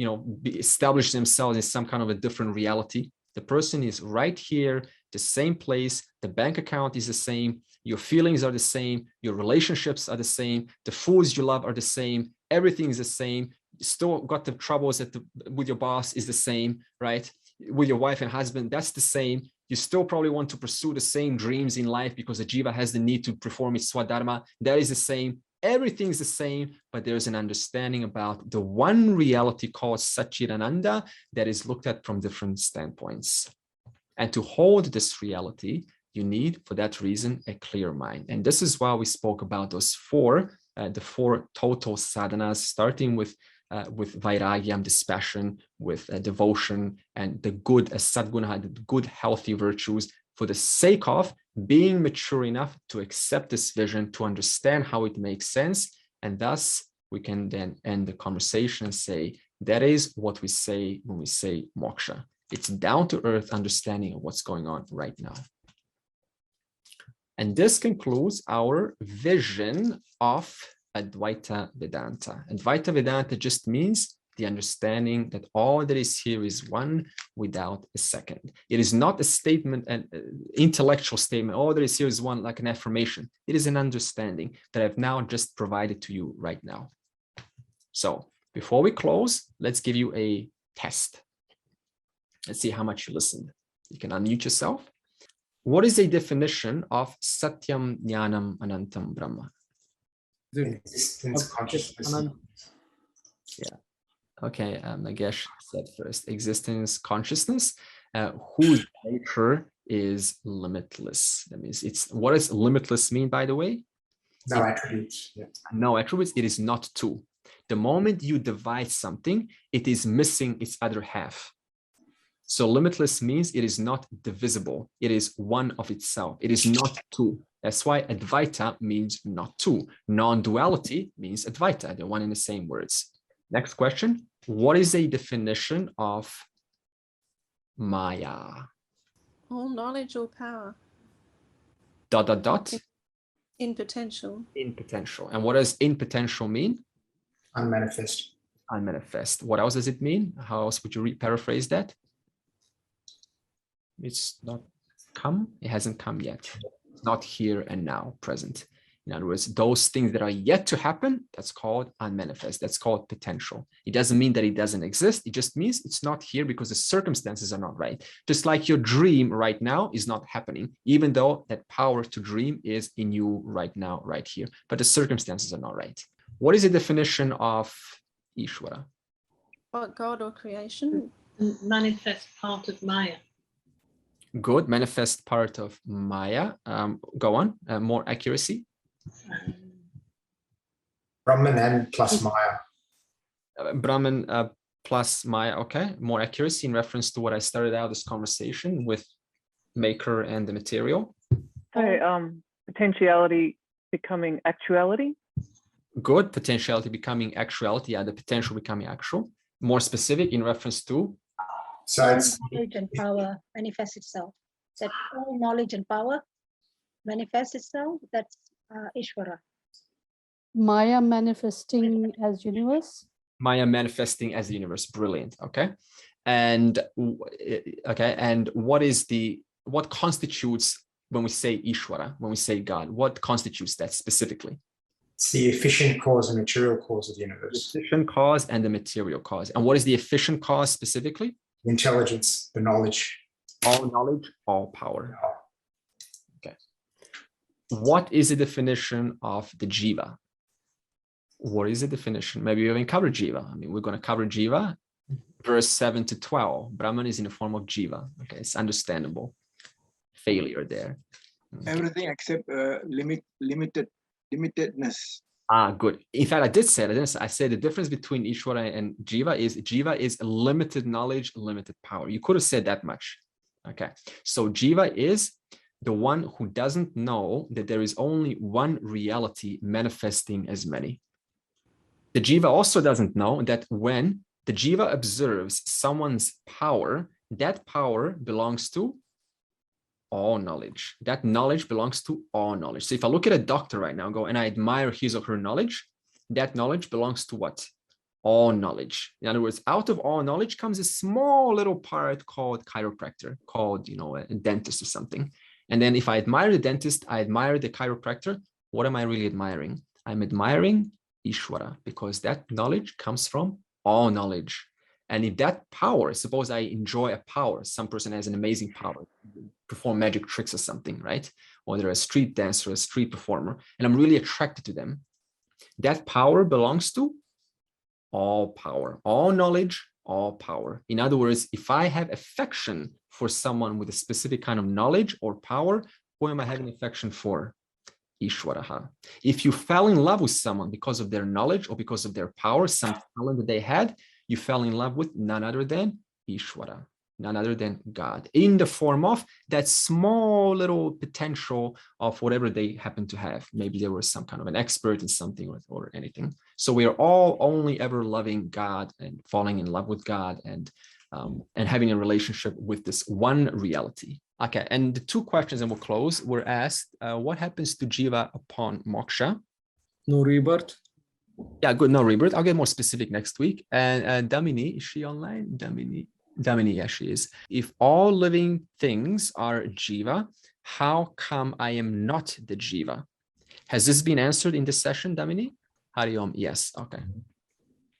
establish themselves in some kind of a different reality. The person is right here, the same place, the bank account is the same, your feelings are the same, your relationships are the same, the foods you love are the same, everything is the same. You still got the troubles with your boss is the same, right? With your wife and husband, that's the same. You still probably want to pursue the same dreams in life because the jiva has the need to perform its swadharma. That is the same. Everything's the same, but there's an understanding about the one reality called Sat-Chit-Ananda that is looked at from different standpoints. And to hold this reality, you need, for that reason, a clear mind. And this is why we spoke about those the four total sadhanas, starting with Vairagyam, Dispassion, with devotion and the good sadguna, the good healthy virtues, for the sake of being mature enough to accept this vision, to understand how it makes sense. And thus we can then end the conversation and say, that is what we say when we say moksha. It's down to earth understanding of what's going on right now. And this concludes our vision of Advaita Vedanta. Advaita Vedanta just means the understanding that all that is here is one without a second. It is not a statement, an intellectual statement, all that is here is one, like an affirmation. It is an understanding that I've now just provided to you right now. So before we close, let's give you a test. Let's see how much you listened. You can unmute yourself. What is a definition of Satyam Jnanam Anantam Brahma? The existence, consciousness. Yeah. Okay, Nagesh said first, existence, consciousnness, whose nature is limitless. That means what does limitless mean, by the way? No attributes. Yeah. No attributes, it is not two. The moment you divide something, it is missing its other half. So limitless means it is not divisible. It is one of itself. It is not two. That's why Advaita means not two. Non-duality means Advaita. They're one in the same words. Next question. What is a definition of Maya? All knowledge or power. ... In potential. In potential. And what does in potential mean? Unmanifest. Unmanifest. What else does it mean? How else would you paraphrase that? It's not come. It hasn't come yet. It's not here and now, present. In other words, those things that are yet to happen, that's called unmanifest. That's called potential. It doesn't mean that it doesn't exist. It just means it's not here because the circumstances are not right. Just like your dream right now is not happening, even though that power to dream is in you right now, right here. But the circumstances are not right. What is the definition of Ishwara? What, God or creation? Manifest part of Maya. Good. Manifest part of Maya. Go on. More accuracy. Brahman and plus Maya. Brahman plus Maya. Okay. More accuracy in reference to what I started out this conversation with maker and the material. Sorry, potentiality becoming actuality. Good. Potentiality becoming actuality. Yeah, the potential becoming actual. More specific in reference to. So it's knowledge and power manifests itself. That all knowledge and power manifests itself. That's Ishvara. Maya manifesting as universe. Maya manifesting as the universe. Brilliant. Okay. And okay. And what constitutes when we say Ishwara, when we say God, what constitutes that specifically? It's the efficient cause and material cause of the universe. The efficient cause and the material cause. And what is the efficient cause specifically? The intelligence, the knowledge. All knowledge, all power. Okay. What is the definition of the Jiva? What is the definition? Maybe we haven't covered Jiva. I mean, we're going to cover Jiva, verse 7 to 12. Brahman is in the form of Jiva. Okay, it's understandable. Failure there. Okay. Everything except limitedness. Ah, good. In fact, I did say it. I said the difference between Ishwara and Jiva is limited knowledge, limited power. You could have said that much. Okay. So Jiva is the one who doesn't know that there is only one reality manifesting as many. The Jiva also doesn't know that when the Jiva observes someone's power, that power belongs to all knowledge. That knowledge belongs to all knowledge. So if I look at a doctor right now and I admire his or her knowledge, that knowledge belongs to what? All knowledge. In other words, out of all knowledge comes a small little part called chiropractor, called, a dentist or something. And then if I admire the dentist, I admire the chiropractor. What am I really admiring? I'm admiring Ishwara, because that knowledge comes from all knowledge. And if that power, suppose I enjoy a power, some person has an amazing power, perform magic tricks or something, right? Or they're a street dancer, a street performer, and I'm really attracted to them. That power belongs to all power, all knowledge, all power. In other words, if I have affection for someone with a specific kind of knowledge or power, who am I having affection for? Ishwara. If you fell in love with someone because of their knowledge or because of their power, some talent that they had, you fell in love with none other than Ishwara, none other than God, in the form of that small little potential of whatever they happen to have. Maybe they were some kind of an expert in something or anything. So we are all only ever loving God and falling in love with God and having a relationship with this one reality. Okay, and the two questions, and we'll close, were asked, what happens to Jiva upon moksha? No rebirth. Yeah, good, no rebirth. I'll get more specific next week. And Damini, is she online? Damini, yeah, she is. If all living things are Jiva, how come I am not the Jiva? Has this been answered in this session, Damini? Hariom, yes, okay.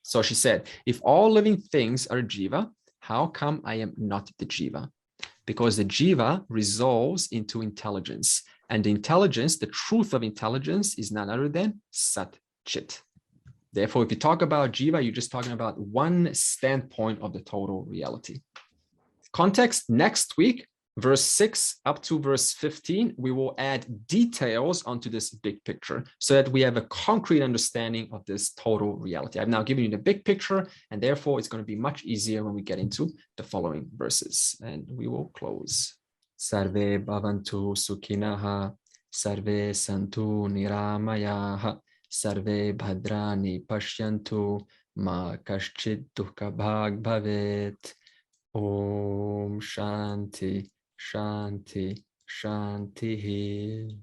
So she said, if all living things are Jiva, how come I am not the Jiva? Because the Jiva resolves into intelligence. And the intelligence, the truth of intelligence, is none other than Sat-Chit. Therefore, if you talk about Jiva, you're just talking about one standpoint of the total reality. Context, next week, verse 6 up to verse 15, we will add details onto this big picture so that we have a concrete understanding of this total reality. I've now given you the big picture, and therefore it's going to be much easier when we get into the following verses. And we will close. Sarve bhavantu sukhinaha, sarve santu niramayaha, sarve bhadrani pashyantu, ma kaschid dukkha bhag bhavet. Om Shanti. Shanti, Shanti.